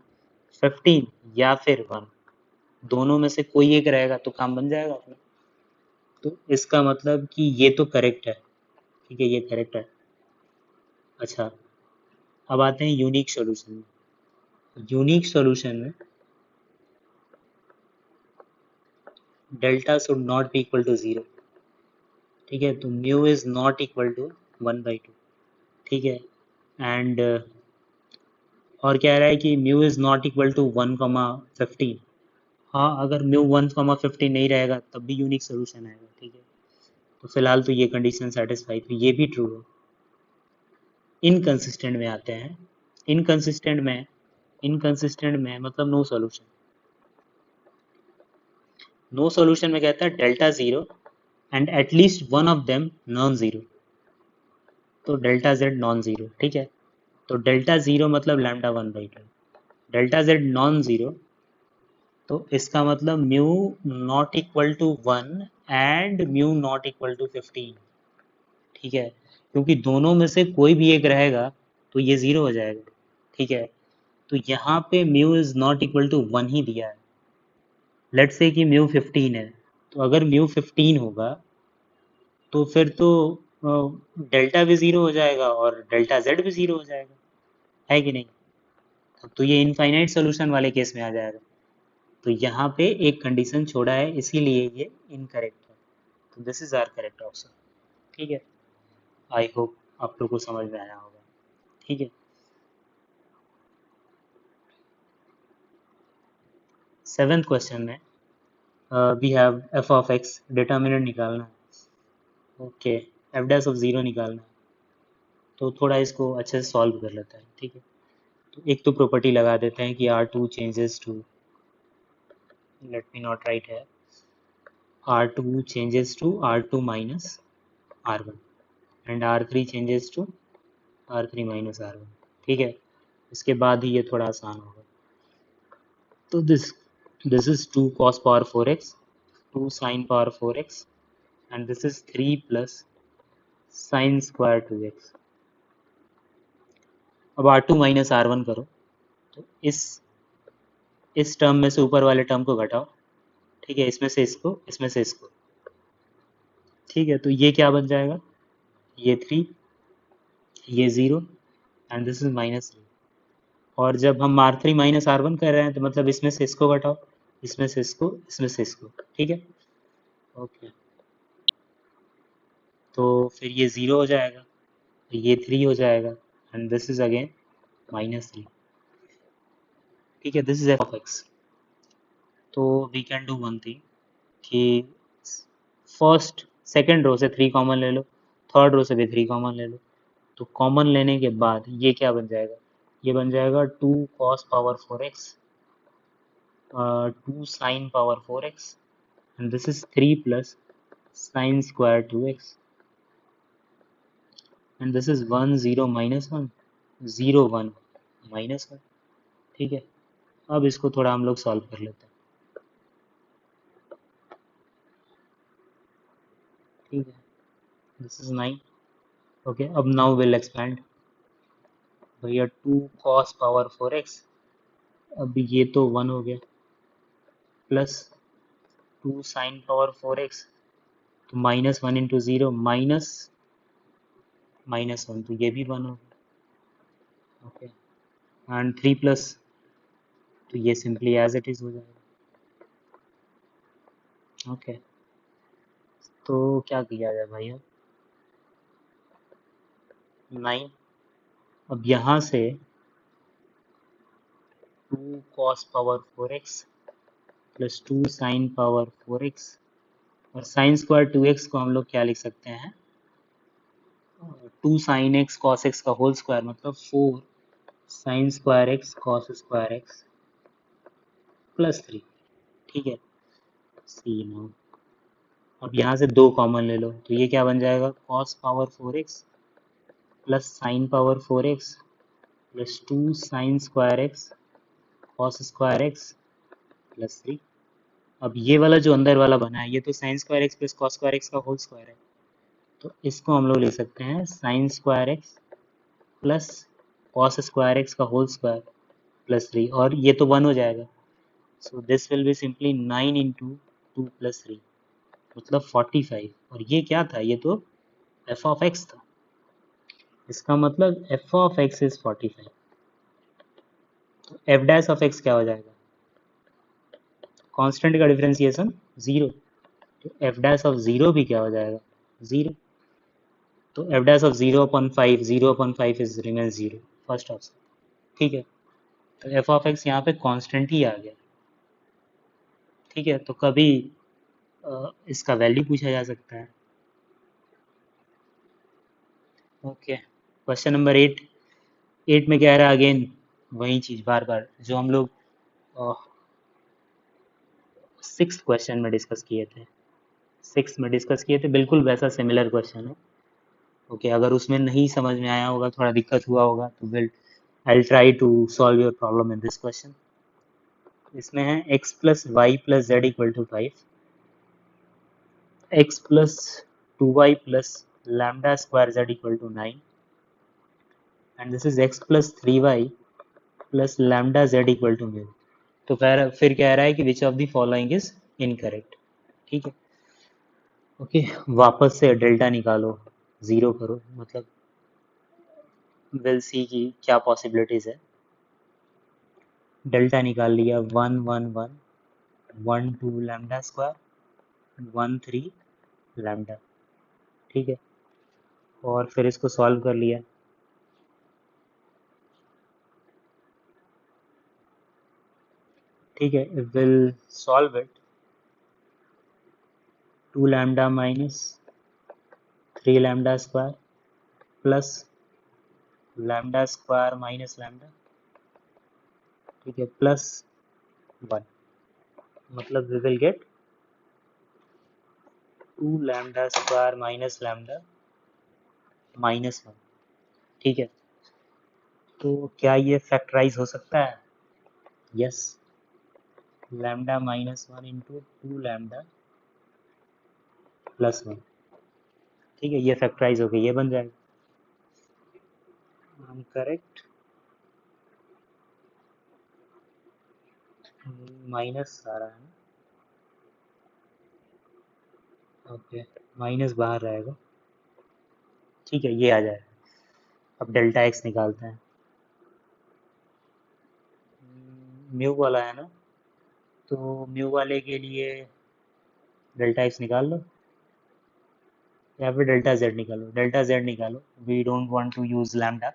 15 या फिर 1, दोनों में से कोई एक रहेगा तो काम बन जाएगा अपना। तो इसका मतलब कि ये तो करेक्ट है, ठीक है, ये करेक्ट है। अच्छा, अब आते हैं यूनिक सॉल्यूशन में। यूनिक सॉल्यूशन में delta should not be equal to zero, ठीक है, तो mu is not equal to 1/2, ठीक है, एंड और कह रहा है कि mu is not equal to 1,15। हाँ, अगर म्यू 1,15 नहीं रहेगा तब भी यूनिक सोल्यूशन आएगा, ठीक है, तो फिलहाल तो ये कंडीशन सेटिस्फाई, तो ये भी ट्रू है। इनकंसिस्टेंट में आते हैं। इनकंसिस्टेंट में मतलब नो सॉल्यूशन। नो सॉल्यूशन में कहता है delta zero and at least one of them non zero, तो डेल्टा जेड नॉन जीरो, ठीक है, तो डेल्टा जीरो मतलब lambda 1/2, delta z non zero, तो इसका मतलब mu not equal to 1 and mu not equal to 15, ठीक है, क्योंकि दोनों में से कोई भी एक रहेगा तो ये ज़ीरो हो जाएगा, ठीक है, तो यहाँ पे mu is not equal to 1 ही दिया है। लेट्स से कि म्यू 15 है, तो अगर म्यू 15 होगा तो फिर तो डेल्टा भी ज़ीरो हो जाएगा और डेल्टा जेड भी ज़ीरो हो जाएगा, है कि नहीं? तो ये इनफाइनाइट सोल्यूशन वाले केस में आ जाएगा, तो यहाँ पे एक कंडीशन छोड़ा है, इसीलिए ये इनकरेक्ट है, तो this is our correct option, ठीक है। आई होप आप लोग को समझ में आया होगा, ठीक है। सेवेंथ क्वेश्चन में we have F of x, determinant निकालना है, okay, F dash of zero निकालना है, तो थोड़ा इसको अच्छे से सॉल्व कर लेते हैं, ठीक है। तो एक तो प्रॉपर्टी लगा देते हैं कि R2 changes to, let me not write है, R2 changes to R2 minus R1 and R3 changes to R3 minus R1, ठीक है, इसके बाद ही ये थोड़ा आसान होगा। तो this is 2 cos power 4x, 2 sin power 4x, and this is 3 plus sin square 2x। अब R2 माइनस R1 करो, तो इस टर्म में से ऊपर वाले टर्म को घटाओ, ठीक है, इसमें से इसको, इसमें से इसको, ठीक है, तो ये क्या बन जाएगा, ये 3, ये 0, एंड दिस इज -3। और जब हम R3 माइनस R1 कर रहे हैं तो मतलब इसमें से इसको घटाओ, इसमें से इसको, इसमें से इसको, ठीक है, ओके, तो फिर ये 0 हो जाएगा, तो ये 3 हो जाएगा, एंड दिस इज अगेन -3, ठीक है, this is F of X. तो we can do one thing कि फर्स्ट सेकेंड रो से 3 कॉमन ले लो, थर्ड रो से भी 3 कॉमन ले लो, तो कॉमन लेने के बाद ये क्या बन जाएगा, ये बन जाएगा 2 cos power 4x, 2 sin power 4x, and this is 3 plus sin square 2x, and this is 1 0 minus 1 0 1 minus 1, ठीक है। अब इसको थोड़ा हम लोग सॉल्व कर लेते हैं, ठीक है, दिस इज 9, ओके, अब नाउ विल एक्सपेंड, भैया 2 cos पावर 4x, अब ये तो 1 हो गया, प्लस 2 sin पावर 4x, तो -1 इंटू 0 माइनस -1, तो ये भी 1 हो गया, ओके, एंड 3 प्लस, तो ये सिंपली एज इट इज हो जाएगा, ओके, तो क्या किया जाए भाई, अब 9, अब यहाँ से 2 cos power 4x plus 2 sin power 4x, और साइन स्क्वायर 2x को हम लोग क्या लिख सकते हैं, 2 sin x cos x का होल स्क्वायर, मतलब 4 sin square x cos square x plus 3, ठीक है, सी नो। अब यहाँ से 2 कॉमन ले लो, तो ये क्या बन जाएगा, cos power 4x plus sine power 4x plus 2 sin square x cos square x plus 3, अब ये वाला जो अंदर वाला बना है ये तो sine square x plus cos square x का होल स्क्वायर है, तो इसको हम लोग लिख सकते हैं sine square x plus cos square x का होल स्क्वायर प्लस 3, और ये तो 1 हो जाएगा। So this will be simply 9 into 2 plus 3 मतलब 45, और ये क्या था, ये तो एफ ऑफ एक्स था, इसका मतलब एफ ऑफ एक्स इज 45। तो एफ डैश ऑफ एक्स क्या हो जाएगा, कांस्टेंट का डिफरेंशिएशन 0, तो एफ डैश ऑफ 0 भी क्या हो जाएगा 0, तो F dash of 0/5, 0/5 is remain 0, first option. ठीक है, तो एफ ऑफ एक्स यहाँ पे कांस्टेंट ही आ गया। ठीक है, तो कभी इसका वैल्यू पूछा जा सकता है। Okay, question number 8। 8 में कह रहा है अगेन वही चीज़ बार बार जो हम लोग 6th क्वेश्चन में डिस्कस किए थे। 6 में डिस्कस किए थे, बिल्कुल वैसा सिमिलर क्वेश्चन है। ओके, अगर उसमें नहीं समझ में आया होगा, थोड़ा दिक्कत हुआ होगा, तो will I try to solve your problem in this question. इसमें है x plus y plus z equal to 5, x plus 2y plus lambda square z equal to 9, and this is x plus 3y plus lambda z equal to mu. तो फिर कह रहा है कि which of the following is incorrect. ठीक है, okay, वापस से डेल्टा निकालो, ज़ीरो करो, मतलब विल सी की क्या पॉसिबिलिटीज़ है। डेल्टा निकाल लिया, 1 1 1 1 2 लैम्डा स्क्वायर 1 3 लैम्डा। ठीक है, और फिर इसको सॉल्व कर लिया। ठीक है, will solve it, 2 lambda minus 3 lambda square plus lambda square minus lambda. ठीक है, प्लस 1, मतलब we will get 2 lambda square minus lambda minus 1। ठीक है, तो क्या ये फैक्टराइज हो सकता है? Yes, lambda minus 1 into 2 lambda plus 1। ठीक है, ये फैक्टराइज हो गया, ये बन जाएगा। करेक्ट, माइनस आ रहा है। ओके, माइनस बाहर रहेगा। ठीक है, ये आ जाएगा। अब डेल्टा एक्स निकालते हैं। म्यू वाला है ना, तो म्यू वाले के लिए डेल्टा एक्स निकाल लो, या फिर डेल्टा जेड निकालो, डेल्टा जेड निकालो। We don't want to use lambda.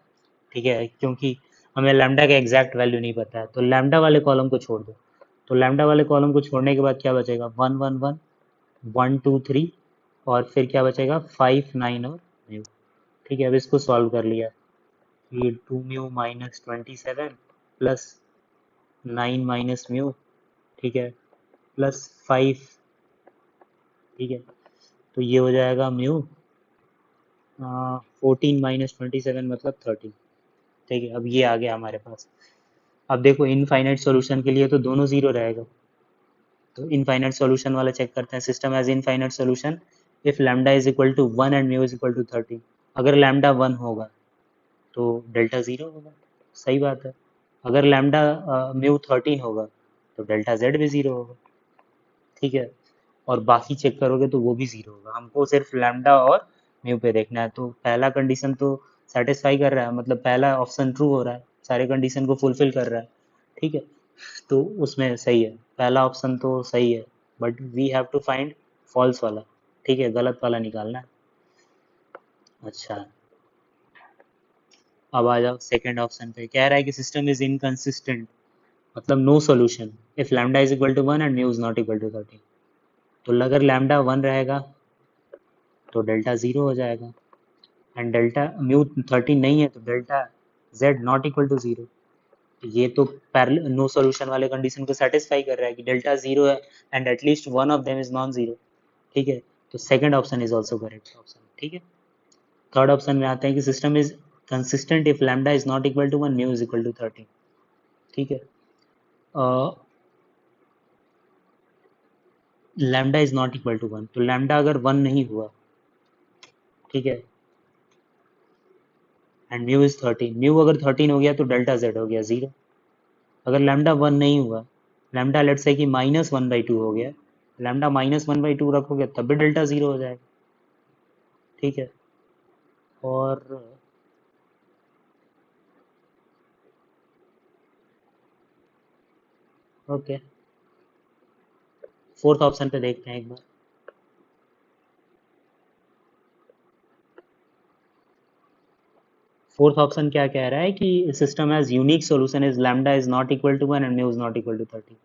ठीक है, क्योंकि हमें लैम्डा का एग्जैक्ट वैल्यू नहीं पता है, तो लैम्डा वाले कॉलम को छोड़ दो। तो लैम्डा वाले कॉलम को छोड़ने के बाद क्या बचेगा, 1 1 1 1 2 3, और फिर क्या बचेगा 5 9 और म्यू। ठीक है, अब इसको सॉल्व कर लिया, ये 2 mu minus 27 plus 9 minus mu. ठीक है, प्लस 5। ठीक है, तो ये हो जाएगा म्यू 14 माइनस 27 मतलब 13। ठीक है, अब ये आ गया हमारे पास। अब देखो इनफाइनाइट सॉल्यूशन के लिए तो दोनों ज़ीरो रहेगा, तो इनफाइनाइट सॉल्यूशन वाला चेक करते हैं। System has infinite solution if lambda is equal to 1 and mu is equal to 13। अगर लैम्डा 1 होगा तो डेल्टा 0 होगा, सही बात है। अगर लैम्डा म्यू 13 होगा तो डेल्टा जेड भी 0 होगा। ठीक है, और बाकी चेक करोगे तो वो भी 0 होगा। हमको सिर्फ लैम्डा और म्यू पे देखना है, तो पहला कंडीशन तो सेटिस्फाई कर रहा है, मतलब पहला ऑप्शन ट्रू हो रहा है, सारे कंडीशन को फुलफिल कर रहा है। ठीक है, तो उसमें सही है, पहला ऑप्शन तो सही है, but we have to find false वाला। ठीक है, गलत वाला निकालना है। अच्छा, अब आ जाओ सेकंड ऑप्शन पे, कह रहा है कि सिस्टम इज इनकंसिस्टेंट, मतलब no solution if lambda is equal to 1 and mu is not equal to 13। तो अगर लैम्डा 1 रहेगा तो डेल्टा 0 हो जाएगा, एंड डेल्टा म्यू 13 नहीं है तो delta Z not equal to 0। ये तो पैरेलल नो सॉल्यूशन वाले कंडीशन को सेटिस्फाई कर रहा है कि डेल्टा 0 है and at least one of them is non zero. ठीक है, तो second option is also correct option. ठीक है, थर्ड ऑप्शन में आते हैं कि system is consistent if lambda is not equal to 1, mu is equal to 13। ठीक है, lambda is not equal to 1, तो लैम्डा अगर 1 नहीं हुआ, ठीक है, एंड म्यू इज 13, म्यू अगर 13 हो गया तो डेल्टा जेड हो गया 0। अगर लैम्डा 1 नहीं हुआ, लैम्डा लेट्स से कि -1/2 हो गया, लैम्डा -1/2 रखोगे तब भी डेल्टा 0 हो जाएगा, ठीक है। और ओके, फोर्थ ऑप्शन पे देखते हैं एक बार। फोर्थ ऑप्शन क्या कह रहा है कि system has unique solution is lambda is not equal to 1 and mu is not equal to 13।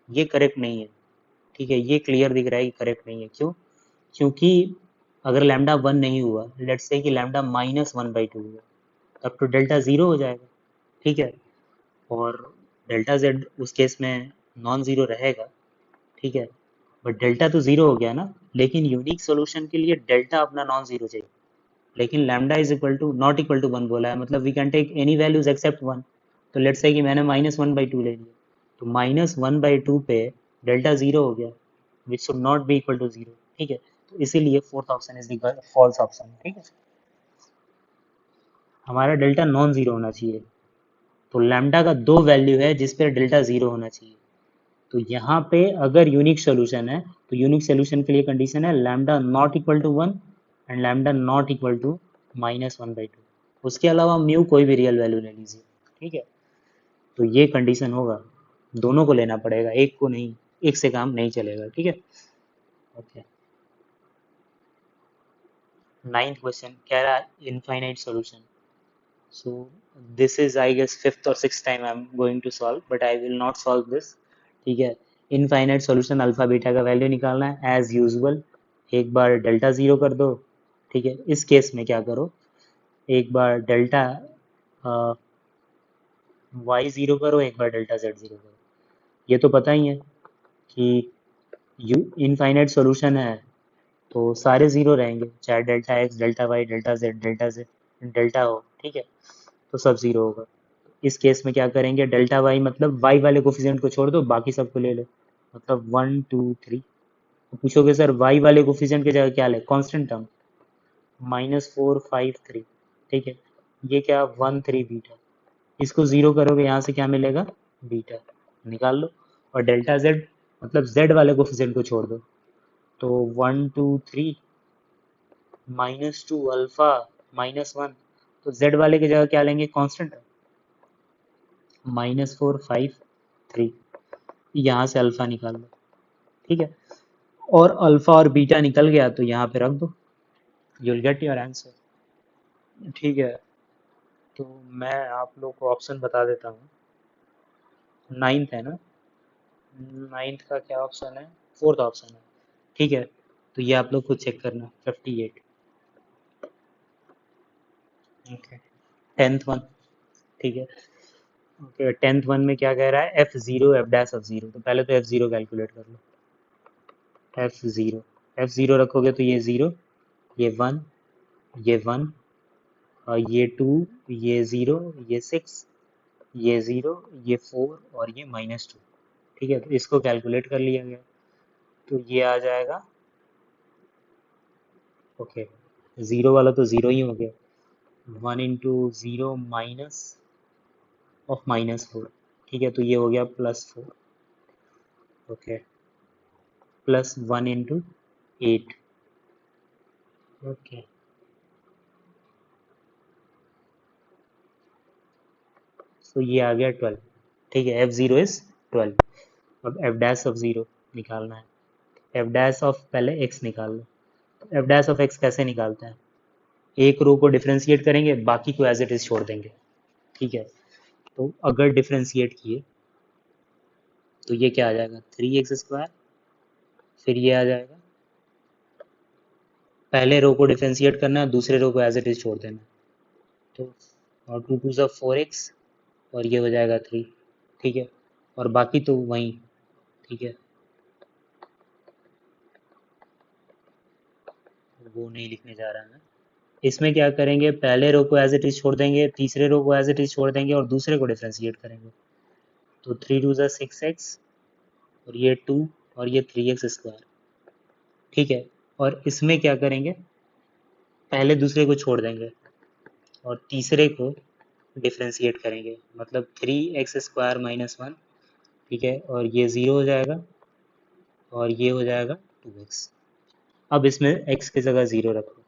ये करेक्ट नहीं है, ठीक है, ये क्लियर दिख रहा है कि करेक्ट नहीं है। क्यों? क्योंकि अगर लैम्डा 1 नहीं हुआ, लेट्स से कि लैम्डा -1/2 हुआ, तब तो डेल्टा 0 हो जाएगा, ठीक है। और डेल्टा जेड उस केस में नॉन ज़ीरो रहेगा, ठीक है। बट डेल्टा तो 0 हो गया ना, लेकिन यूनिक सॉल्यूशन के लिए डेल्टा अपना नॉन ज़ीरो चाहिए। लेकिन lambda is equal to not equal to 1 बोला है, मतलब we can take any values except 1। तो लेट्स से कि मैंने -1/2 ले लिया, तो -1/2 पे डेल्टा 0 हो गया, which should not be equal to 0, ठीक है। तो इसीलिए fourth option is the false option, ठीक है। हमारा डेल्टा नॉन ज़ीरो होना चाहिए, तो लैम्डा का दो वैल्यू है जिस पर डेल्टा 0 होना चाहिए। तो यहाँ पे अगर यूनिक सोल्यूशन है, तो यूनिक सोल्यूशन के लिए कंडीशन है lambda not equal to 1 and lambda not equal to -1/2। उसके अलावा म्यू कोई भी रियल वैल्यू ले लीजिए, ठीक है। तो ये कंडीशन होगा, दोनों को लेना पड़ेगा, एक को नहीं, एक से काम नहीं चलेगा, ठीक है। ओके, नाइन्थ क्वेश्चन कह रहा है infinite solution. So this is I guess fifth or sixth time I'm going to solve, but I will not solve this, ठीक है। इनफाइनाइट सॉल्यूशन अल्फा बीटा का वैल्यू निकालना है एज यूजुअल। एक बार delta zero कर दो, ठीक है। इस केस में क्या करो, एक बार डेल्टा वाई ज़ीरो करो, एक बार डेल्टा जेड ज़ीरो करो। ये तो पता ही है कि यू इनफाइनाइट सॉल्यूशन है तो सारे ज़ीरो रहेंगे, चाहे delta x, delta Y, delta Z, delta Z, delta हो, ठीक है, तो सब ज़ीरो होगा। इस केस में क्या करेंगे, डेल्टा वाई मतलब वाई वाले कोफिशिएंट को छोड़ दो, बाकी सबको ले लो, मतलब 1 2 3। पूछोगे सर वाई वाले कोफिशिएंट की जगह क्या ले, कांस्टेंट टर्म, -4 5 3, ठीक है। ये क्या 1 3 बीटा, इसको ज़ीरो करोगे यहाँ से क्या मिलेगा, बीटा, निकाल लो। और डेल्टा जेड मतलब जेड वाले कोफिशिएंट को छोड़ दो, तो 1 2 3 -2 अल्फा -1, तो जेड वाले की जगह क्या लेंगे, कांस्टेंट, -4 5 3, यहाँ से अल्फा निकाल लो, ठीक है। और अल्फा और बीटा निकल गया तो यहाँ पे रख दो, you will get your answer, ठीक है। तो मैं आप लोग को ऑप्शन बता देता हूँ। नाइन्थ है ना, नाइन्थ का क्या ऑप्शन है, फोर्थ ऑप्शन है, ठीक है। तो ये आप लोग को चेक करना, 58। ओके, टेंथ वन, ठीक है। ओके, टेंथ वन में क्या कह रहा है, F0 F'(0), तो पहले तो F0 कैलकुलेट कर लो। F0, F0 रखोगे तो ये 0, ये 1, ये 1, और ये 2, ये 0, ये 6, ये 0, ये 4 और ये -2, ठीक है। तो इसको कैलकुलेट कर लिया गया, तो ये आ जाएगा, ओके, 0 वाला तो 0 ही हो गया, 1 × 0 माइनस ऑफ -4, ठीक है, तो ये हो गया +4, ओके, +1 × 8, ओके। तो ये आ गया 12, ठीक है। F0 is 12। अब F'(0) निकालना है, F' पहले x निकाल लो। F'(x) कैसे निकालते हैं, एक रो को डिफ्रेंशिएट करेंगे, बाकी को एज इट इज छोड़ देंगे, ठीक है। तो अगर डिफ्रेंशिएट किए तो ये क्या आ जाएगा, 3x², फिर ये आ जाएगा, पहले रो को डिफ्रेंशिएट करना है, दूसरे रो को एज इट इज छोड़ देना, तो और 2 2 4x, और ये हो जाएगा 3, ठीक है। और बाकी तो वहीं, ठीक है, वो नहीं लिखने जा रहा है। इसमें क्या करेंगे, पहले रो को एज इट इज छोड़ देंगे, तीसरे रो को एज इट इज छोड़ देंगे और दूसरे को डिफ्रेंशिएट करेंगे, तो 3 2 6x, और ये 2, और ये 3x², ठीक है। और इसमें क्या करेंगे, पहले दूसरे को छोड़ देंगे और तीसरे को डिफ्रेंशिएट करेंगे, मतलब 3x² माइनस 1। ठीक है, और ये 0 हो जाएगा और ये हो जाएगा 2x। अब इसमें x की जगह 0 रखो,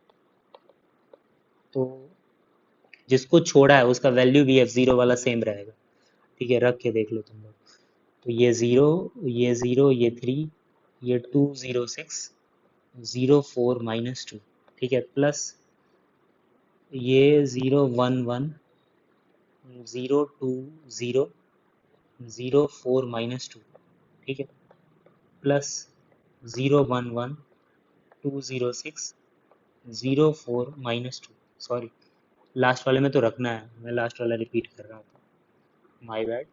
तो जिसको छोड़ा है उसका वैल्यू भी f0 वाला सेम रहेगा। ठीक है, रख के देख लो तुम लोग। तो ये 0, ये 0, ये 3, ये 206, 04 माइनस 2। ठीक है, प्लस ये 011, 020, 04 माइनस 2। ठीक है, प्लस 011, 206, 04 माइनस 2। सॉरी, लास्ट वाले में तो रखना है, मैं लास्ट वाला रिपीट कर रहा था, माय बैड।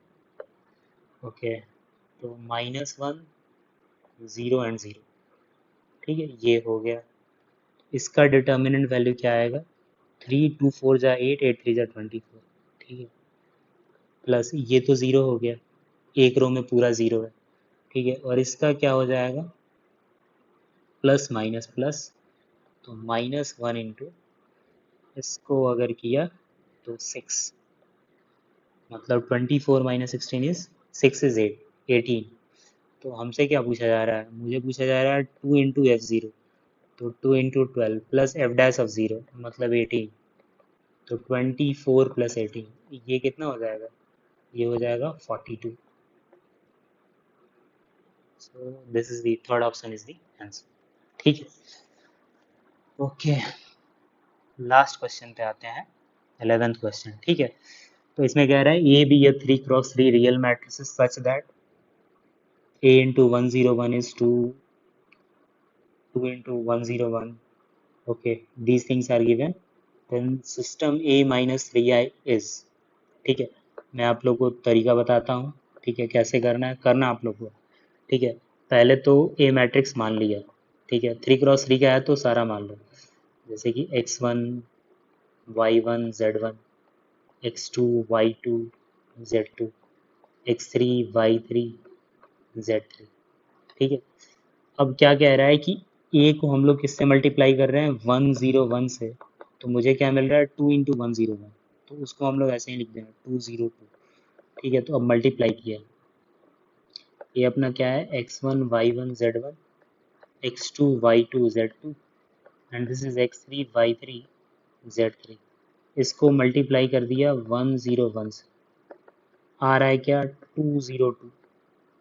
ओके, तो -1, 0 एंड 0। ठीक है, ये हो गया। इसका डिटर्मिनेंट वैल्यू क्या आएगा, 3, 2 4 जा 8, 8 3 जा 24। ठीक है, प्लस ये तो 0 हो गया, एक रो में पूरा 0 है। ठीक है, और इसका क्या हो जाएगा, प्लस माइनस प्लस, तो -1 इंटू, इसको अगर किया तो 6, मतलब 24 माइनस 16 इज 6 इज 8, 18। तो हमसे क्या पूछा जा रहा है, मुझे पूछा जा रहा है 2 इंटू f0, तो 2 into 12 plus f dash of 0 मतलब 18। तो 24 प्लस 18, ये कितना हो जाएगा, ये हो जाएगा 42। So this is the third option is the answer. ठीक है, ओके, लास्ट क्वेश्चन पे आते हैं, 11th क्वेश्चन। ठीक है, तो इसमें कह रहा है A B a 3x3 real matrices such that a into 101 is 2, 2 into 101. Okay, these things are given, then system a minus 3i is। ठीक है, मैं आप लोग को तरीका बताता हूँ। ठीक है, कैसे करना है, करना आप लोग को। ठीक है, पहले तो ए मैट्रिक्स मान लिया। ठीक है, 3x3 का है तो सारा मान लो, जैसे कि x1, y1, z1, x2, y2, z2, x3, y3, z3। ठीक है, अब क्या कह रहा है कि ए को हम लोग किससे मल्टीप्लाई कर रहे हैं, 101 से। तो मुझे क्या मिल रहा है, 2 इंटू 101, तो उसको हम लोग ऐसे ही लिख देंगे 202। ठीक है, तो अब मल्टीप्लाई किया, ये अपना क्या है, x1, y1, z1, x2, y2, z2, and this is x3, y3, z3। इसको मल्टीप्लाई कर दिया 101 से, आ रहा है क्या, 202।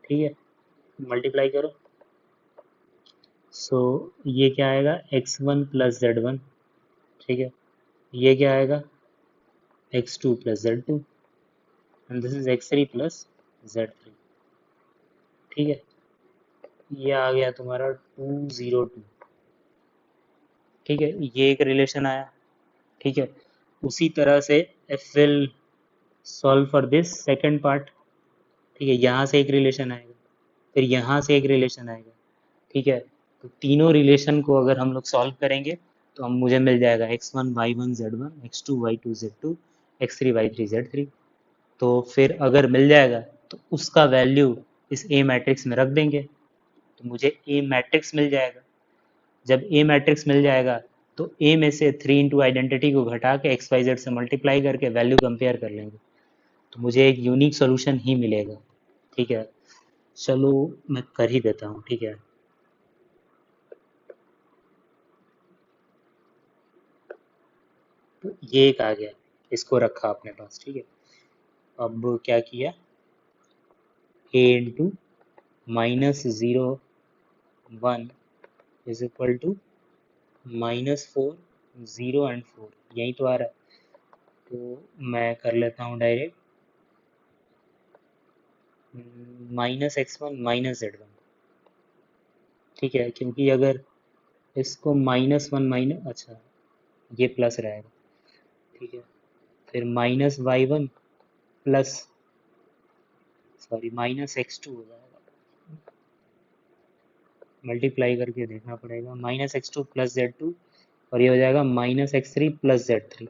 ठीक है, मल्टीप्लाई करो, सो ये क्या आएगा, x1 प्लस z1। ठीक है, ये क्या आएगा, x2 plus z2, and this is x3 plus z3। ठीक है, ये आ गया तुम्हारा 202। ठीक है, ये एक रिलेशन आया। ठीक है, उसी तरह से if will solve for this second part। ठीक है, यहाँ से एक रिलेशन आएगा, फिर यहाँ से एक रिलेशन आएगा। ठीक है, तो तीनों रिलेशन को अगर हम लोग सॉल्व करेंगे तो हम मुझे मिल जाएगा x1 y1 z1, x2 y2 z2, x3 y3 z3। तो फिर अगर मिल जाएगा तो उसका वैल्यू इस ए मैट्रिक्स में रख देंगे, तो मुझे ए मैट्रिक्स मिल जाएगा। जब ए मैट्रिक्स मिल जाएगा तो ए में से 3 इंटू आइडेंटिटी को घटा के एक्स वाई जेड से मल्टीप्लाई करके वैल्यू कंपेयर कर लेंगे, तो मुझे एक यूनिक सोल्यूशन ही मिलेगा। ठीक है, चलो मैं कर ही देता हूँ। ठीक है, तो ये एक आ गया, इसको रखा अपने पास। ठीक है, अब क्या किया, A into -0 1 is equal to -4 0 and 4, यही तो आ रहा है। तो मैं कर लेता हूँ डायरेक्ट, -x1 -z1। ठीक है, क्योंकि अगर इसको -1 माइनस, अच्छा ये प्लस रहेगा। ठीक है, फिर -y1 प्लस, सॉरी -x2 हो जाएगा, मल्टीप्लाई करके देखना पड़ेगा, -x2 प्लस z2, और ये हो जाएगा -x3 प्लस z3।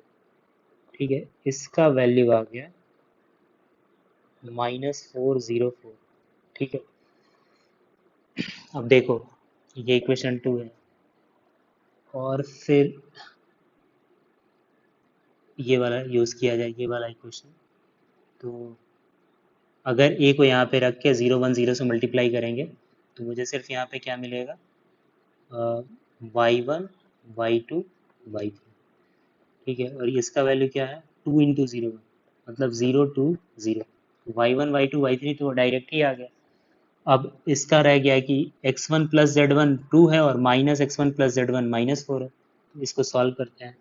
ठीक है, इसका वैल्यू आ गया -404। ठीक है, अब देखो, ये इक्वेशन 2 है। और फिर ये वाला यूज़ किया जाए, ये वाला इक्वेशन। तो अगर ए को यहाँ पे रख के 0 1 0 से मल्टीप्लाई करेंगे तो मुझे सिर्फ यहाँ पे क्या मिलेगा, y1 y2 y3, ठीक है। और इसका वैल्यू क्या है, 2 इंटू 0, मतलब 0 2 0। y1 y2 y3 तो डायरेक्ट ही आ गया। अब इसका रह गया कि x1 प्लस z1 2 है और माइनस x1 प्लस z1 -4 है। तो इसको सॉल्व करते हैं।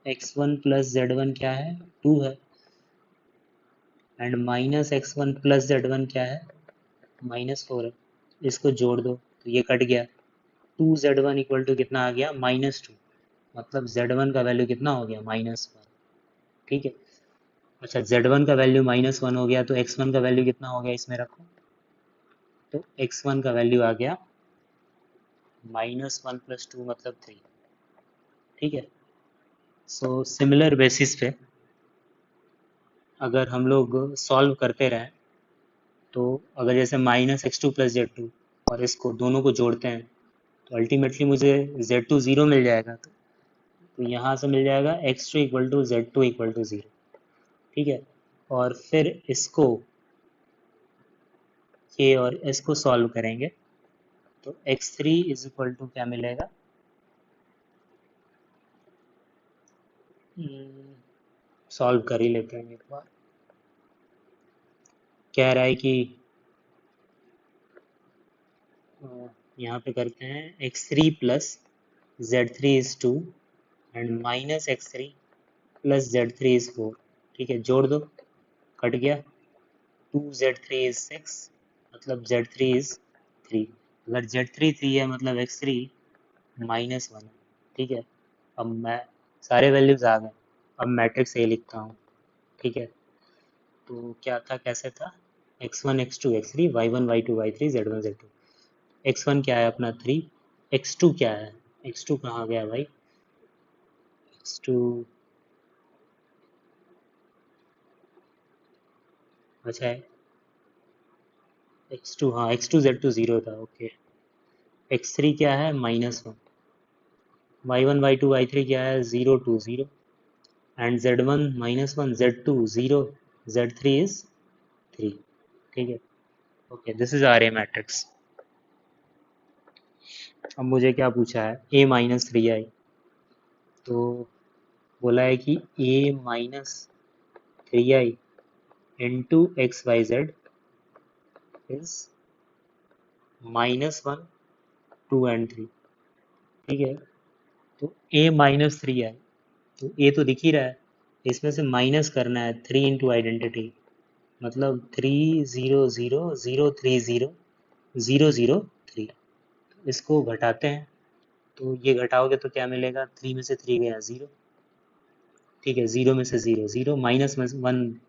x1 प्लस z1 क्या है, 2 है, and minus x1 plus z1 क्या है, -4 है। इसको जोड़ दो तो ये कट गया। 2z1 इक्वल टू कितना आ गया, -2, मतलब z1 का वैल्यू कितना हो गया, -1, ठीक है। अच्छा, z1 का वैल्यू -1 हो गया तो x1 का वैल्यू कितना हो गया, इसमें रखो। तो x1 का वैल्यू आ गया -1 + 2 मतलब 3, ठीक है। सो सिमिलर बेसिस पे अगर हम लोग सॉल्व करते रहें तो अगर जैसे -x2 + z2 और इसको दोनों को जोड़ते हैं तो अल्टीमेटली मुझे z2 0 मिल जाएगा। तो यहाँ से मिल जाएगा x2 = z2 = 0, ठीक है। और फिर इसको ये और इसको सॉल्व करेंगे तो x3 = क्या मिलेगा, सॉल्व कर ही लेते हैं एक बार। कह रहा है कि यहाँ पे करते हैं x3 + z3 = 2 and -x3 + z3 = 4, ठीक है। जोड़ दो, कट गया। 2z3 = 6, मतलब z3 = 3। अगर z3 3 है मतलब x3 -1 है, ठीक है। अब मैं सारे वैल्यूज आ गए, अब मैट्रिक्स ए लिखता हूँ, ठीक है। तो क्या था, कैसे था, x1 x2 x3 y1 y2 y3 z1 z2। x1 क्या है अपना 3, x2 क्या है, x2 कहाँ गया भाई, x2, अच्छा है x2, हाँ x2 z2 0 था, ओके। x3 क्या है, -1, y1 y2 y3 क्या है, 0 2 0, and z1 -1 z2 0 z3 is 3, ठीक है। Okay, this is our A matrix. अब मुझे क्या पूछा है, a-3i, तो बोला है कि a-3i into xyz is -1 2 and 3, ठीक है। तो a-3i, तो a तो दिख ही रहा है, इसमें से माइनस करना है 3 इंटू आइडेंटिटी, मतलब 3 0 0 0 3 0 0 0 3। इसको घटाते हैं तो ये घटाओगे तो क्या मिलेगा, 3 में से 3 गया 0, ठीक है। 0 में से 0 0, माइनस में 1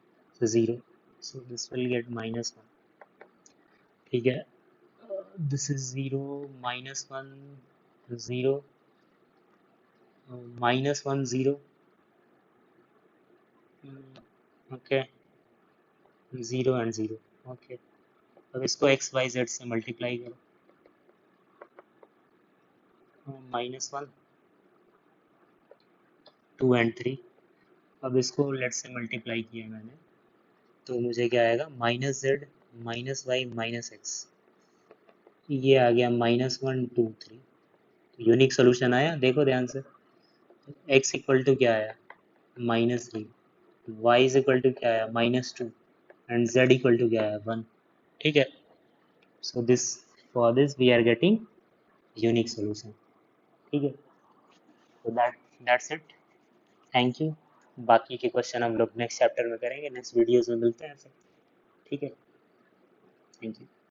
से 0, सो दिस विल गेट -1, ठीक है। This is 0 -1 0 -1 0, okay, 0 and 0, okay. अब इसको एक्स वाई जेड से मल्टीप्लाई करो, -1 2 एंड 3। अब इसको लेट से मल्टीप्लाई किया मैंने तो मुझे क्या आएगा, -z -y -x, ये आ गया -1 2 3। यूनिक सोल्यूशन आया, देखो ध्यान से। x इक्वल टू क्या आया, -3, y इज इक्वल टू क्या आया, -2, एंड z इक्वल टू क्या आया, 1, ठीक है। So this, for this we are getting unique solution, ठीक है। तो दैट्स इट, थैंक यू। बाकी के क्वेश्चन हम लोग नेक्स्ट चैप्टर में करेंगे, नेक्स्ट वीडियोस में मिलते हैं फिर, ठीक है। Thank you.